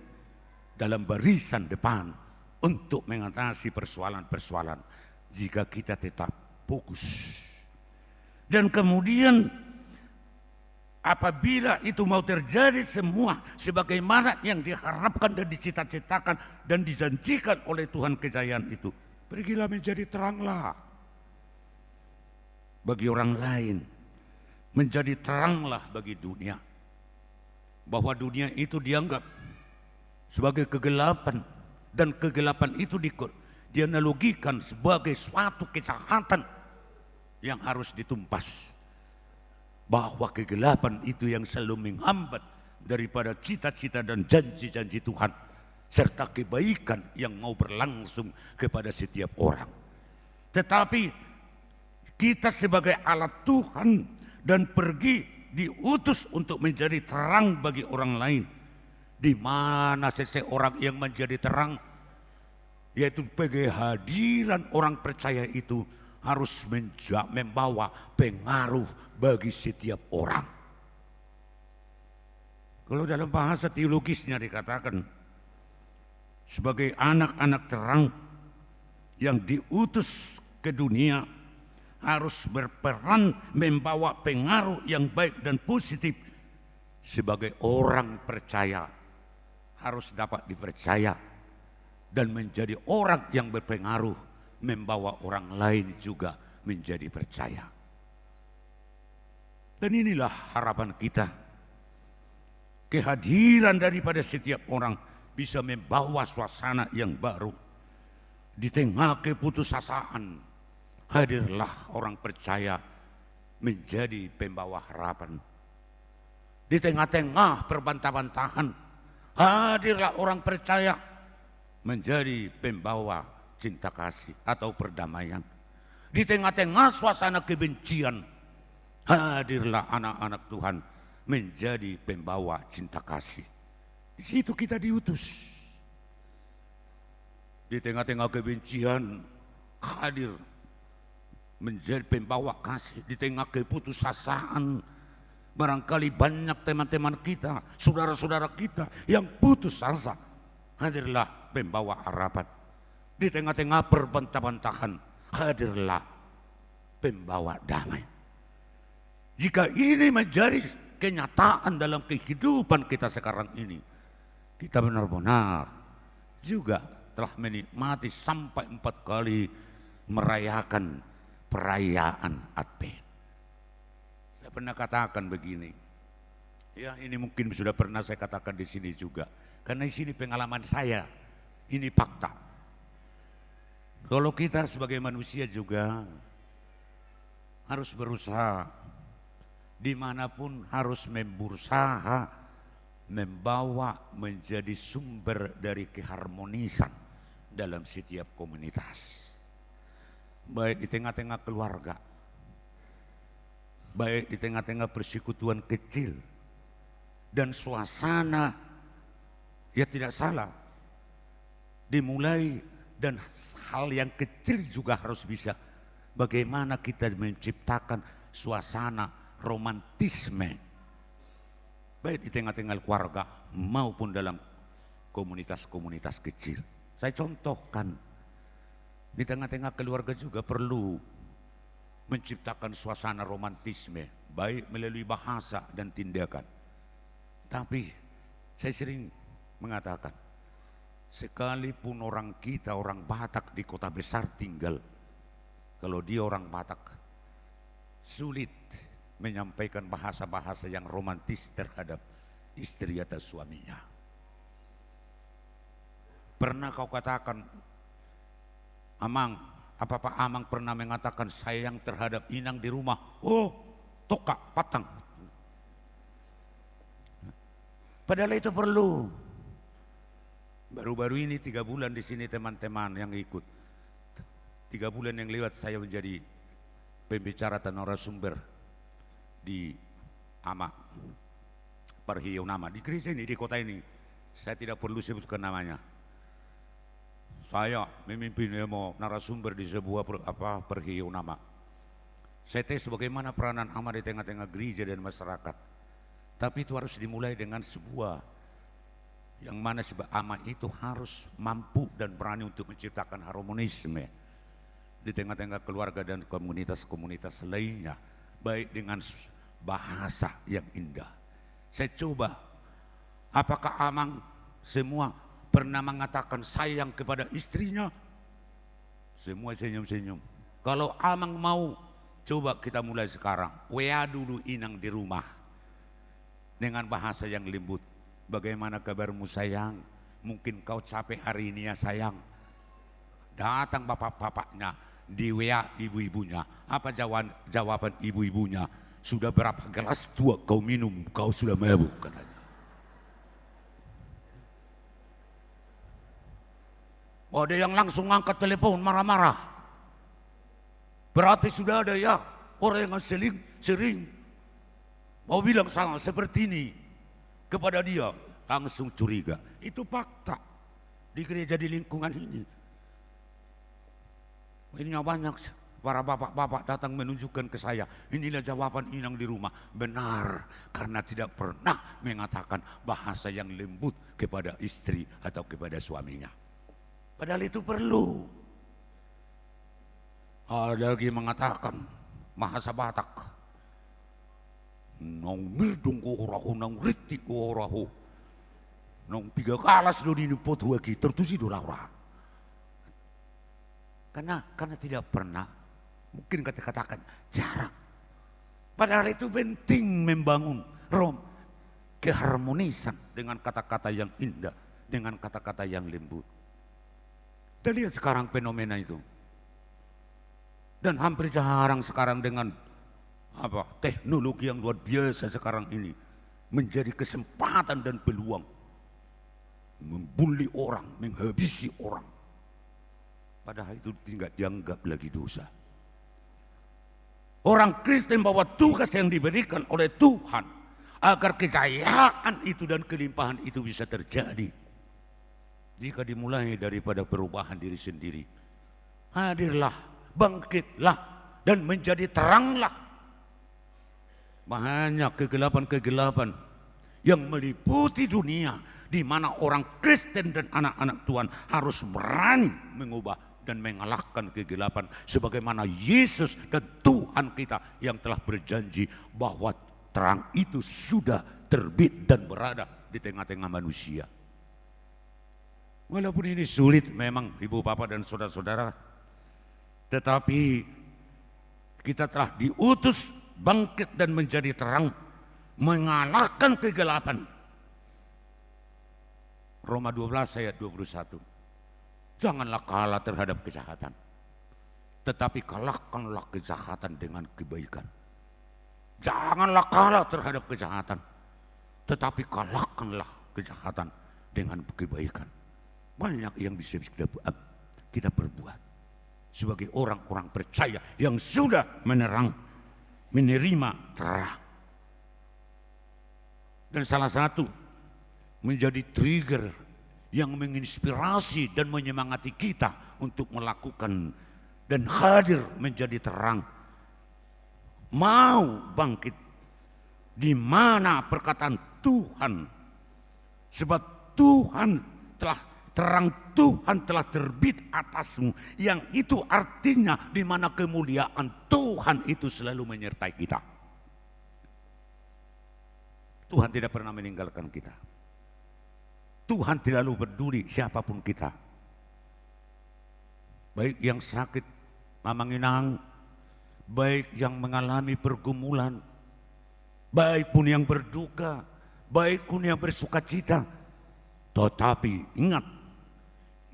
dalam barisan depan untuk mengatasi persoalan-persoalan jika kita tetap fokus. Dan kemudian apabila itu mau terjadi semua sebagaimana yang diharapkan dan dicita-citakan dan dijanjikan oleh Tuhan kejayaan itu, pergilah menjadi teranglah bagi orang lain, menjadi teranglah bagi dunia. bahwa dunia itu dianggap sebagai kegelapan, dan kegelapan itu dianalogikan sebagai suatu kejahatan yang harus ditumpas. Bahwa kegelapan itu yang selalu menghambat daripada cita-cita dan janji-janji Tuhan, serta kebaikan yang mau berlangsung kepada setiap orang. Tetapi kita sebagai alat Tuhan dan pergi diutus untuk menjadi terang bagi orang lain. Di mana seseorang yang menjadi terang, yaitu sebagai hadiran orang percaya itu harus membawa pengaruh bagi setiap orang. Kalau dalam bahasa teologisnya dikatakan, sebagai anak-anak terang yang diutus ke dunia harus berperan membawa pengaruh yang baik dan positif. Sebagai orang percaya harus dapat dipercaya dan menjadi orang yang berpengaruh, membawa orang lain juga menjadi percaya. Dan inilah harapan kita. Kehadiran daripada setiap orang bisa membawa suasana yang baru. Di tengah keputusasaan, hadirlah orang percaya menjadi pembawa harapan. Di tengah-tengah perbantah-bantahan, hadirlah orang percaya menjadi pembawa cinta kasih atau perdamaian. Di tengah-tengah suasana kebencian, hadirlah anak-anak Tuhan menjadi pembawa cinta kasih. Di situ kita diutus. Di tengah-tengah kebencian, hadir menjadi pembawa kasih. Di tengah keputusasaan, barangkali banyak teman-teman kita, saudara-saudara kita yang putus asa, hadirlah pembawa harapan. Di tengah-tengah perbantah-bantahan, hadirlah pembawa damai. Jika ini menjadi kenyataan dalam kehidupan kita sekarang ini, kita benar-benar juga telah menikmati sampai 4 kali merayakan perayaan Advent. Saya pernah katakan begini, ya ini mungkin sudah pernah saya katakan di sini juga, karena di sini pengalaman saya, ini fakta. Kalau kita sebagai manusia juga harus berusaha, dimanapun harus berusaha membawa menjadi sumber dari keharmonisan dalam setiap komunitas. Baik di tengah-tengah keluarga, baik di tengah-tengah persekutuan kecil, dan suasana ya tidak salah dimulai, dan hal yang kecil juga harus bisa. Bagaimana kita menciptakan suasana romantisme baik di tengah-tengah keluarga maupun dalam komunitas-komunitas kecil. Saya contohkan, di tengah-tengah keluarga juga perlu menciptakan suasana romantisme, baik melalui bahasa dan tindakan. Tapi saya sering mengatakan, sekalipun orang kita, orang Batak di kota besar tinggal, kalau dia orang Batak, sulit menyampaikan bahasa-bahasa yang romantis terhadap istri atau suaminya. Pernah kau katakan, Amang, apa Pak Amang pernah mengatakan sayang terhadap Inang di rumah? Oh, tokak, patang. Padahal itu perlu. Baru-baru ini 3 bulan di sini teman-teman yang ikut. 3 bulan yang lewat saya menjadi pembicara dan narasumber di Ama Perhiau Nama, di gereja ini, di kota ini. Saya tidak perlu sebutkan namanya. Saya memimpin narasumber di sebuah Perhiau Nama. Saya tes bagaimana peranan Ama di tengah-tengah gereja dan masyarakat. Tapi itu harus dimulai dengan sebuah yang mana sebab Ama itu harus mampu dan berani untuk menciptakan harmonisme di tengah-tengah keluarga dan komunitas-komunitas lainnya, baik dengan bahasa yang indah. Saya coba, apakah Amang semua pernah mengatakan sayang kepada istrinya? Semua senyum-senyum. Kalau Amang mau, coba kita mulai sekarang. WA dulu Inang di rumah. dengan bahasa yang lembut. Bagaimana kabarmu sayang? Mungkin kau capek hari ini ya sayang. Datang bapak-bapaknya, di WA ibu-ibunya. Apa jawaban ibu-ibunya? Sudah berapa gelas tua kau minum, kau sudah mabuk katanya. Ada yang langsung angkat telepon marah-marah. Berarti sudah ada ya orang yang sering mau bilang sama seperti ini kepada dia, langsung curiga. Itu fakta di gereja di lingkungan ini. Ini banyak para bapak-bapak datang menunjukkan ke saya, inilah jawaban inang di rumah. Benar, karena tidak pernah mengatakan bahasa yang lembut kepada istri atau kepada suaminya. Padahal itu perlu. Ada lagi mengatakan bahasa Batak. Nong mirdung ko oraho, nong riti ko oraho. Nong tiga kalas do dinipot wagi tertusi do laura. Karena tidak pernah, mungkin katakan jarak. Padahal itu penting membangun keharmonisan dengan kata-kata yang indah, dengan kata-kata yang lembut. Kita lihat sekarang fenomena itu. Dan hampir jarang sekarang dengan teknologi yang luar biasa sekarang ini menjadi kesempatan dan peluang membuli orang, menghabisi orang. Padahal itu tidak dianggap lagi dosa. Orang Kristen bahwa tugas yang diberikan oleh Tuhan agar kejayaan itu dan kelimpahan itu bisa terjadi. Jika dimulai daripada perubahan diri sendiri, hadirlah, bangkitlah, dan menjadi teranglah. Banyak kegelapan-kegelapan yang meliputi dunia, di mana orang Kristen dan anak-anak Tuhan harus berani mengubah dan mengalahkan kegelapan, sebagaimana Yesus dan Tuhan kita yang telah berjanji bahwa terang itu sudah terbit dan berada di tengah-tengah manusia. Walaupun ini sulit memang ibu bapak dan saudara-saudara, tetapi kita telah diutus bangkit dan menjadi terang, mengalahkan kegelapan. Roma 12 ayat 21. Janganlah kalah terhadap kejahatan, tetapi kalahkanlah kejahatan dengan kebaikan. Janganlah kalah terhadap kejahatan, tetapi kalahkanlah kejahatan dengan kebaikan. Banyak yang bisa kita perbuat sebagai orang-orang percaya yang sudah menerima terang. Dan salah satu menjadi trigger yang menginspirasi dan menyemangati kita untuk melakukan dan hadir menjadi terang, mau bangkit di mana perkataan Tuhan, sebab terang Tuhan telah terbit atasmu, yang itu artinya di mana kemuliaan Tuhan itu selalu menyertai kita. Tuhan tidak pernah meninggalkan kita. Tuhan tidak lalu peduli siapapun kita. Baik yang sakit, mamanginang, baik yang mengalami pergumulan, baik pun yang berduka, baik pun yang bersukacita. Tetapi ingat,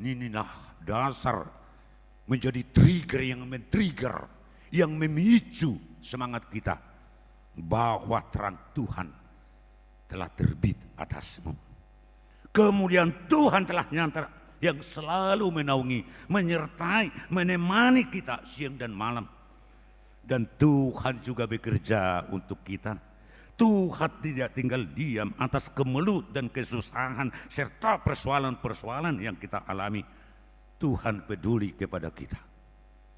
inilah dasar menjadi trigger yang men-trigger, yang memicu semangat kita bahwa terang Tuhan telah terbit atasmu. Kemudian Tuhan telah nyata yang selalu menaungi, menyertai, menemani kita siang dan malam. Dan Tuhan juga bekerja untuk kita. Tuhan tidak tinggal diam atas kemelut dan kesusahan serta persoalan-persoalan yang kita alami. Tuhan peduli kepada kita.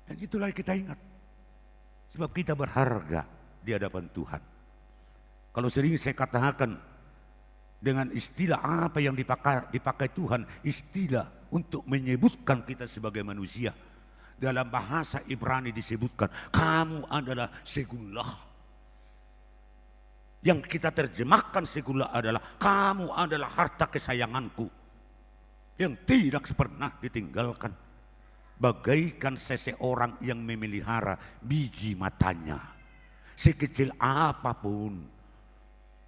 Dan itulah kita ingat. Sebab kita berharga di hadapan Tuhan. Kalau sering saya katakan, dengan istilah apa yang dipakai Tuhan, istilah untuk menyebutkan kita sebagai manusia. Dalam bahasa Ibrani disebutkan, kamu adalah segullah. Yang kita terjemahkan segullah adalah, kamu adalah harta kesayanganku, yang tidak pernah ditinggalkan. Bagaikan seseorang yang memelihara biji matanya, sekecil apapun,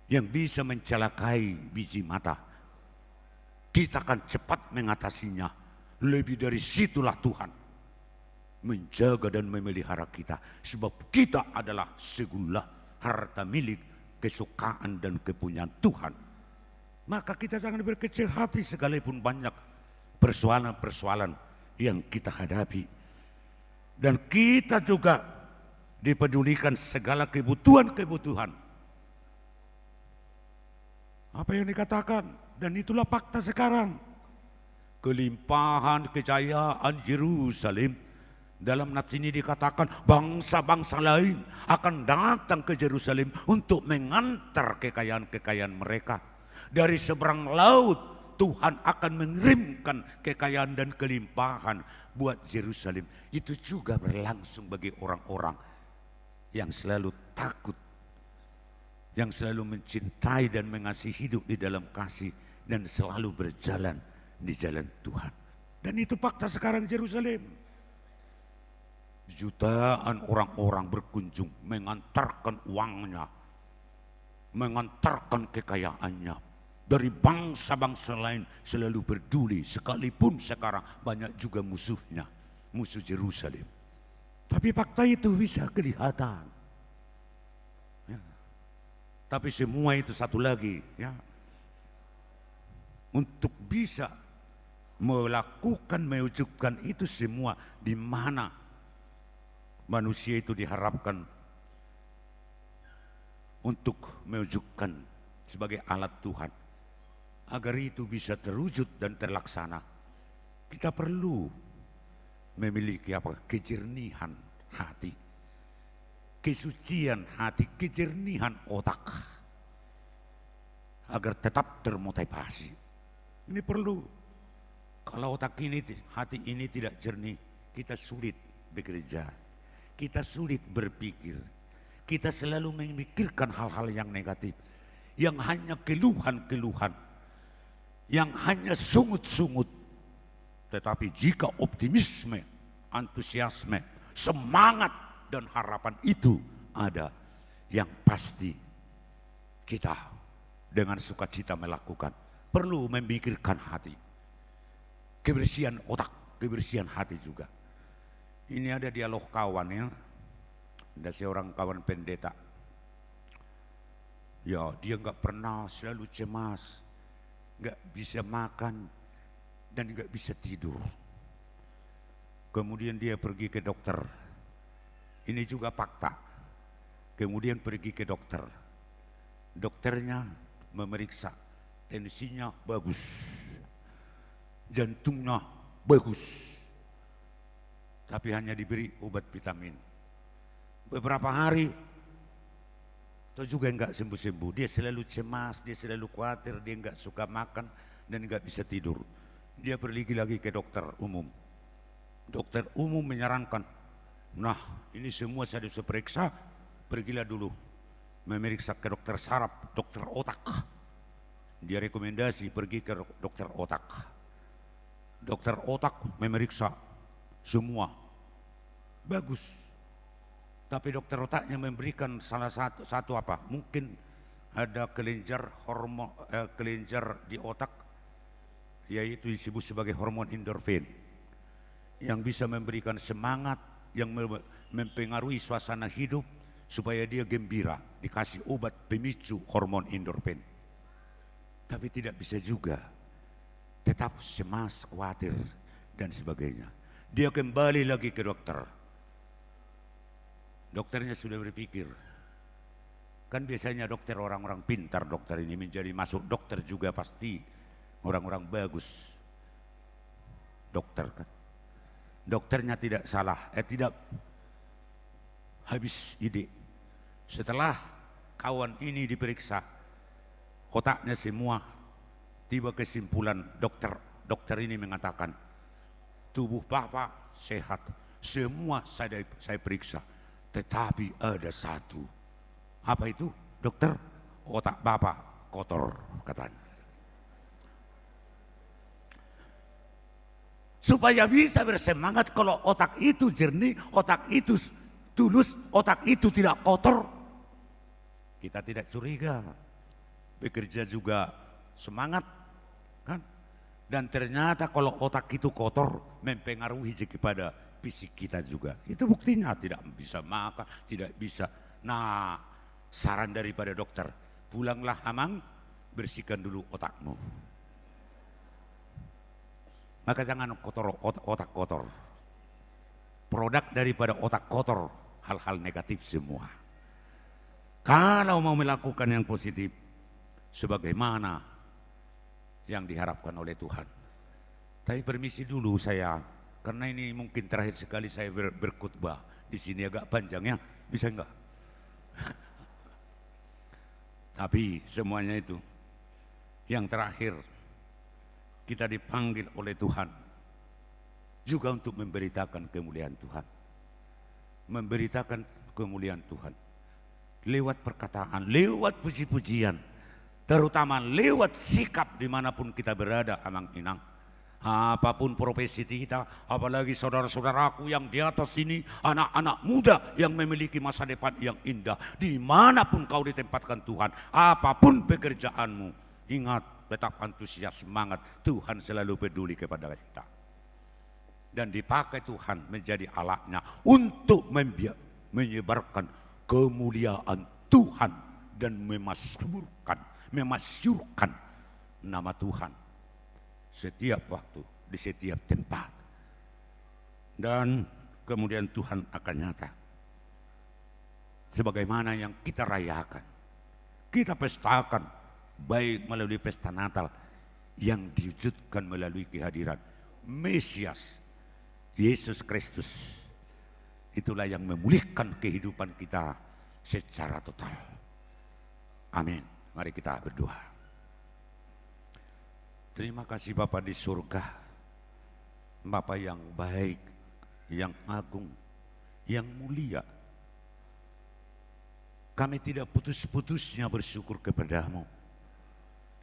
yang bisa mencelakai biji mata. Kita akan cepat mengatasinya. Lebih dari situlah Tuhan menjaga dan memelihara kita, sebab kita adalah segala harta milik, kesukaan dan kepunyaan Tuhan. Maka kita jangan berkecil hati sekalipun banyak persoalan-persoalan yang kita hadapi. Dan kita juga dipedulikan segala kebutuhan-kebutuhan. Apa yang dikatakan, dan itulah fakta sekarang. Kelimpahan kejayaan Yerusalem. Dalam nats ini dikatakan bangsa-bangsa lain akan datang ke Yerusalem untuk mengantar kekayaan-kekayaan mereka. Dari seberang laut Tuhan akan mengirimkan kekayaan dan kelimpahan buat Yerusalem. Itu juga berlangsung bagi orang-orang yang selalu takut, yang selalu mencintai dan mengasihi, hidup di dalam kasih dan selalu berjalan di jalan Tuhan. Dan itu fakta sekarang Yerusalem. Jutaan orang-orang berkunjung mengantarkan uangnya, mengantarkan kekayaannya. Dari bangsa-bangsa lain selalu peduli, sekalipun sekarang banyak juga musuhnya, musuh Yerusalem. Tapi fakta itu bisa kelihatan. Ya. Tapi semua itu satu lagi, ya, untuk bisa melakukan, mewujudkan itu semua, di mana manusia itu diharapkan untuk mewujudkan sebagai alat Tuhan. Agar itu bisa terwujud dan terlaksana, kita perlu memiliki apa? Kejernihan hati, kesucian hati, kejernihan otak, agar tetap termotivasi. Ini perlu. Kalau otak ini, hati ini tidak jernih, kita sulit bekerja, kita sulit berpikir, kita selalu memikirkan hal-hal yang negatif, yang hanya keluhan-keluhan, yang hanya sungut-sungut. Tetapi jika optimisme, antusiasme, semangat dan harapan itu ada, yang pasti kita dengan sukacita melakukan. Perlu memikirkan hati, kebersihan otak, kebersihan hati juga. Ini ada dialog kawan, ya, ada seorang kawan pendeta. Ya, dia nggak pernah, selalu cemas, nggak bisa makan dan nggak bisa tidur. Kemudian dia pergi ke dokter. Ini juga fakta. Kemudian pergi ke dokter. Dokternya memeriksa, tensinya bagus, jantungnya bagus, tapi hanya diberi obat vitamin. Beberapa hari itu juga enggak sembuh-sembuh. Dia selalu cemas, dia selalu khawatir, dia enggak suka makan dan enggak bisa tidur. Dia pergi lagi ke dokter umum. Dokter umum menyarankan, nah ini semua saya sudah periksa, pergilah dulu memeriksa ke dokter saraf, dokter otak. Dia rekomendasi pergi ke dokter otak. Dokter otak memeriksa semua bagus. Tapi dokter otaknya memberikan salah satu apa? Mungkin ada kelenjar hormon, kelenjar di otak, yaitu disebut sebagai hormon endorfin, yang bisa memberikan semangat, yang mempengaruhi suasana hidup supaya dia gembira. Dikasih obat pemicu hormon endorfin. Tapi tidak bisa juga, tetap cemas, khawatir dan sebagainya. Dia kembali lagi ke dokter. Dokternya sudah berpikir, kan biasanya dokter orang-orang pintar, dokter ini menjadi masuk dokter juga pasti orang-orang bagus. Dokter kan, dokternya tidak salah, tidak habis ide. Setelah kawan ini diperiksa, otaknya semua, tiba kesimpulan dokter ini mengatakan, tubuh Bapak sehat, semua saya periksa. Tetapi ada satu, apa itu dokter? Otak Bapak kotor, katanya. Supaya bisa bersemangat, kalau otak itu jernih, otak itu tulus, otak itu tidak kotor, kita tidak curiga. bekerja juga semangat, kan? Dan ternyata kalau otak itu kotor, mempengaruhi kepada fisik kita juga. Itu buktinya tidak bisa makan, tidak bisa. Nah, saran daripada dokter, pulanglah Amang, bersihkan dulu otakmu. Maka jangan kotor otak kotor. Produk daripada otak kotor, hal-hal negatif semua. Kalau mau melakukan yang positif, sebagaimana yang diharapkan oleh Tuhan. Tapi permisi dulu saya, karena ini mungkin terakhir sekali saya berkhutbah di sini, agak panjang ya, bisa enggak? Tapi semuanya itu, yang terakhir kita dipanggil oleh Tuhan juga untuk memberitakan kemuliaan Tuhan. Memberitakan kemuliaan Tuhan lewat perkataan, lewat puji-pujian, terutama lewat sikap dimanapun kita berada, Amang Inang. Apapun profesi kita, apalagi saudara-saudaraku yang di atas ini, anak-anak muda yang memiliki masa depan yang indah, dimanapun kau ditempatkan Tuhan, apapun pekerjaanmu, ingat, tetap antusias, semangat, Tuhan selalu peduli kepada kita. Dan dipakai Tuhan menjadi alatnya untuk menyebarkan kemuliaan Tuhan dan memasyurkan nama Tuhan setiap waktu, di setiap tempat. Dan kemudian Tuhan akan nyata sebagaimana yang kita rayakan, kita pestakan, baik melalui pesta Natal yang diwujudkan melalui kehadiran Mesias Yesus Kristus. Itulah yang memulihkan kehidupan kita secara total. Amin. Mari kita berdoa. Terima kasih Bapa di surga, Bapa yang baik, yang agung, yang mulia. Kami tidak putus-putusnya bersyukur kepadamu,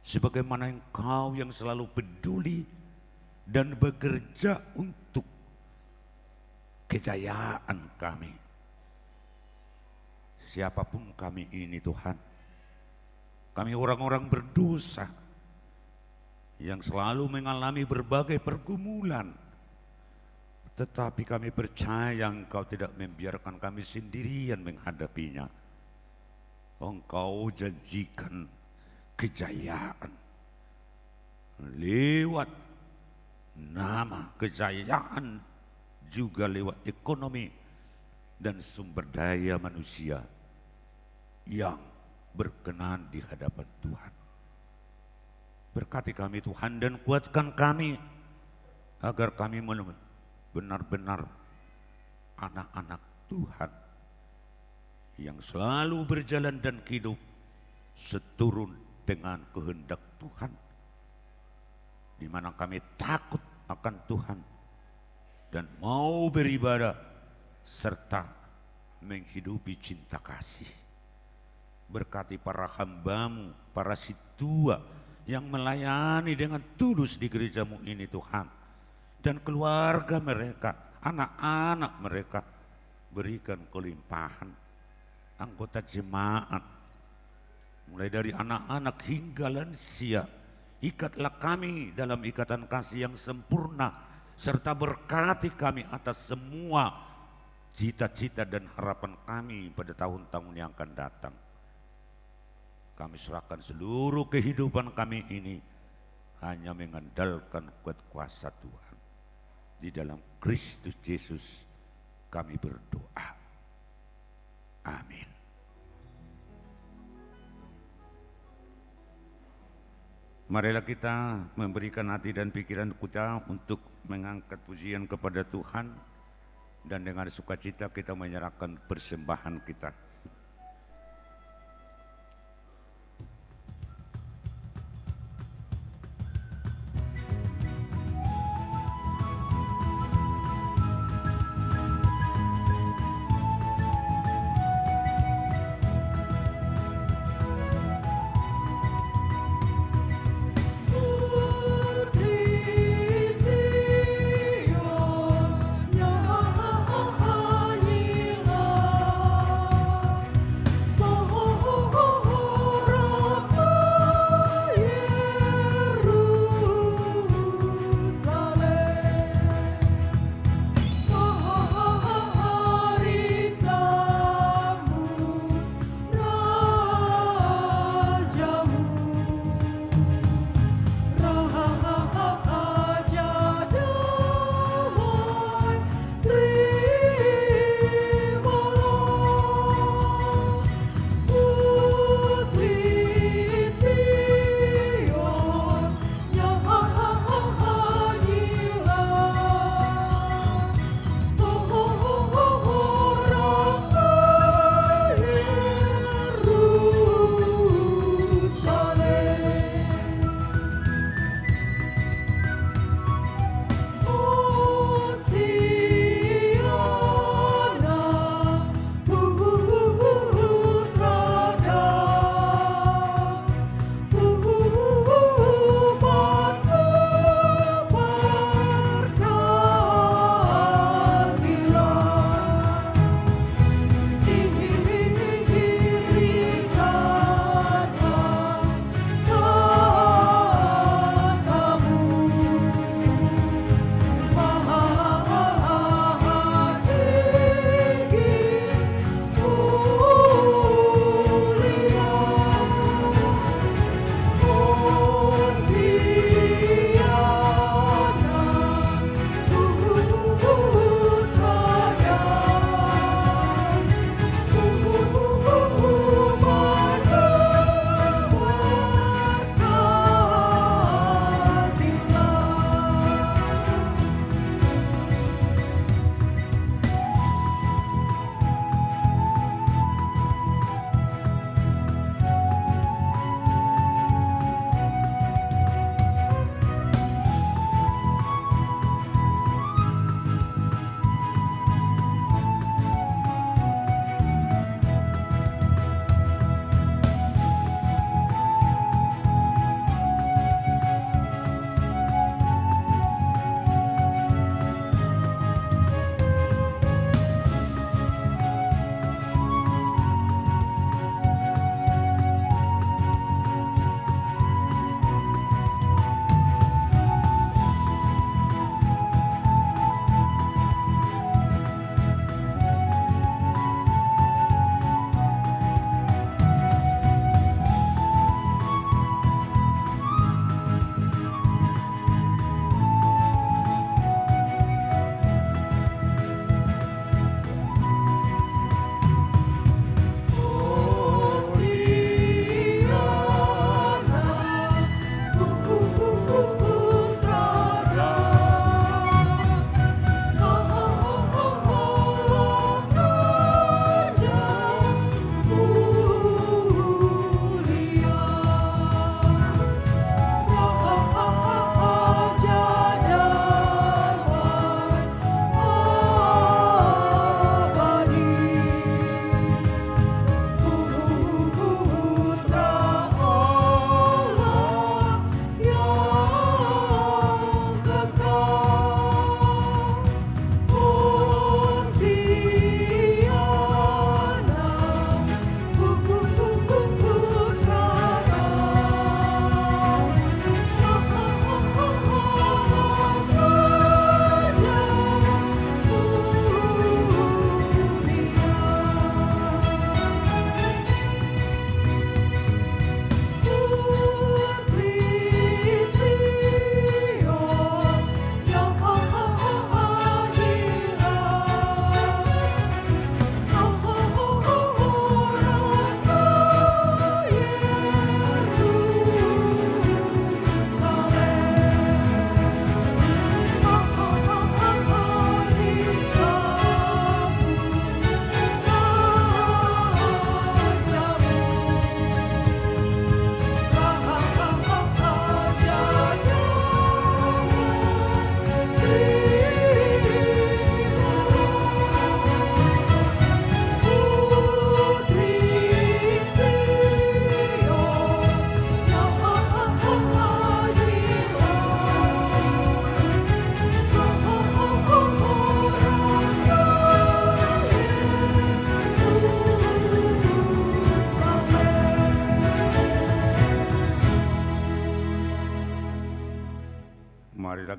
sebagaimana Engkau yang selalu peduli dan bekerja untuk kejayaan kami. Siapapun kami ini Tuhan, kami orang-orang berdosa yang selalu mengalami berbagai pergumulan, tetapi kami percaya Engkau tidak membiarkan kami sendirian menghadapinya. Engkau janjikan kejayaan lewat nama, kejayaan juga lewat ekonomi dan sumber daya manusia yang berkenan di hadapan Tuhan. Berkati kami Tuhan dan kuatkan kami agar kami benar-benar anak-anak Tuhan yang selalu berjalan dan hidup seturun dengan kehendak Tuhan, di mana kami takut akan Tuhan dan mau beribadah serta menghidupi cinta kasih. Berkati para hamba-Mu, para situa yang melayani dengan tulus di gereja-Mu ini Tuhan, dan keluarga mereka, anak-anak mereka, berikan kelimpahan. Anggota jemaat, mulai dari anak-anak hingga lansia, ikatlah kami dalam ikatan kasih yang sempurna, serta berkati kami atas semua cita-cita dan harapan kami pada tahun-tahun yang akan datang. Kami serahkan seluruh kehidupan kami ini hanya mengandalkan kuat kuasa Tuhan. Di dalam Kristus Yesus kami berdoa. Amin. Marilah kita memberikan hati dan pikiran kita untuk mengangkat pujian kepada Tuhan, dan dengan sukacita kita menyerahkan persembahan kita.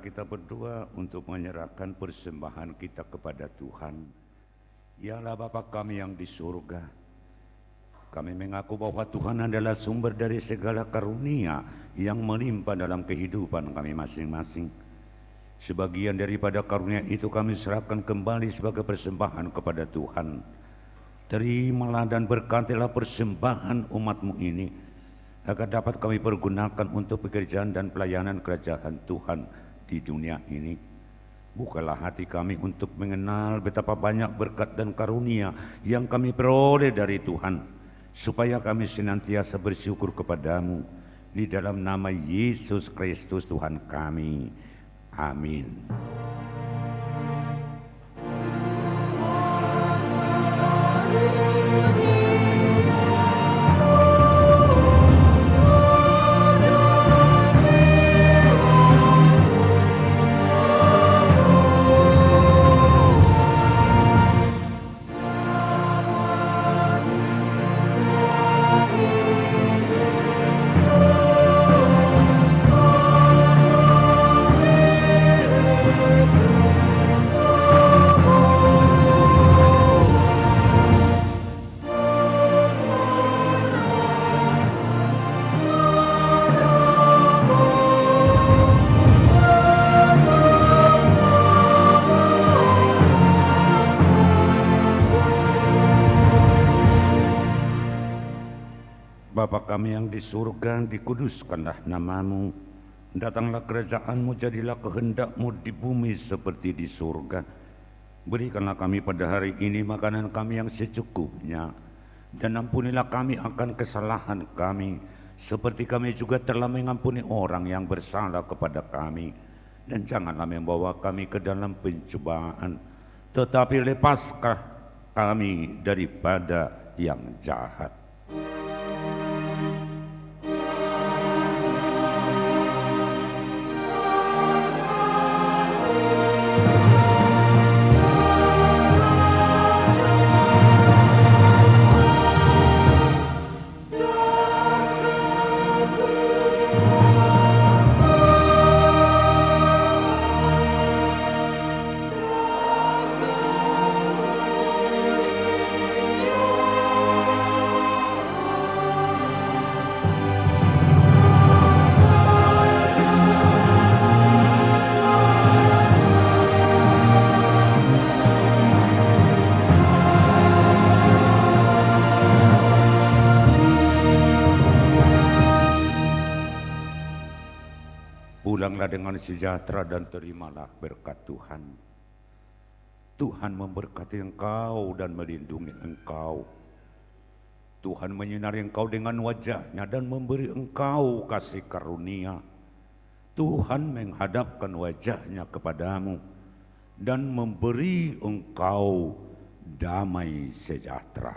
kita berdoa untuk menyerahkan persembahan kita kepada Tuhan. Ya Allah Bapa kami yang di surga, kami mengaku bahwa Tuhan adalah sumber dari segala karunia yang melimpah dalam kehidupan kami masing-masing. Sebagian daripada karunia itu kami serahkan kembali sebagai persembahan kepada Tuhan. Terimalah dan berkatilah persembahan umat-Mu ini, agar dapat kami pergunakan untuk pekerjaan dan pelayanan kerajaan Tuhan di dunia ini. Bukalah hati kami untuk mengenal betapa banyak berkat dan karunia yang kami peroleh dari Tuhan, supaya kami senantiasa bersyukur kepadamu. Di dalam nama Yesus Kristus Tuhan kami. Amin. Bapa kami yang di surga, dikuduskanlah namamu. Datanglah kerajaan-Mu, jadilah kehendak-Mu di bumi seperti di surga. Berikanlah kami pada hari ini makanan kami yang secukupnya. Dan ampunilah kami akan kesalahan kami, seperti kami juga telah mengampuni orang yang bersalah kepada kami. Dan janganlah membawa kami ke dalam pencobaan, tetapi lepaskan kami daripada yang jahat. Pulanglah dengan sejahtera dan terimalah berkat Tuhan. Tuhan memberkati engkau dan melindungi engkau. Tuhan menyinari engkau dengan wajah-Nya dan memberi engkau kasih karunia. Tuhan menghadapkan wajah-Nya kepadamu dan memberi engkau damai sejahtera.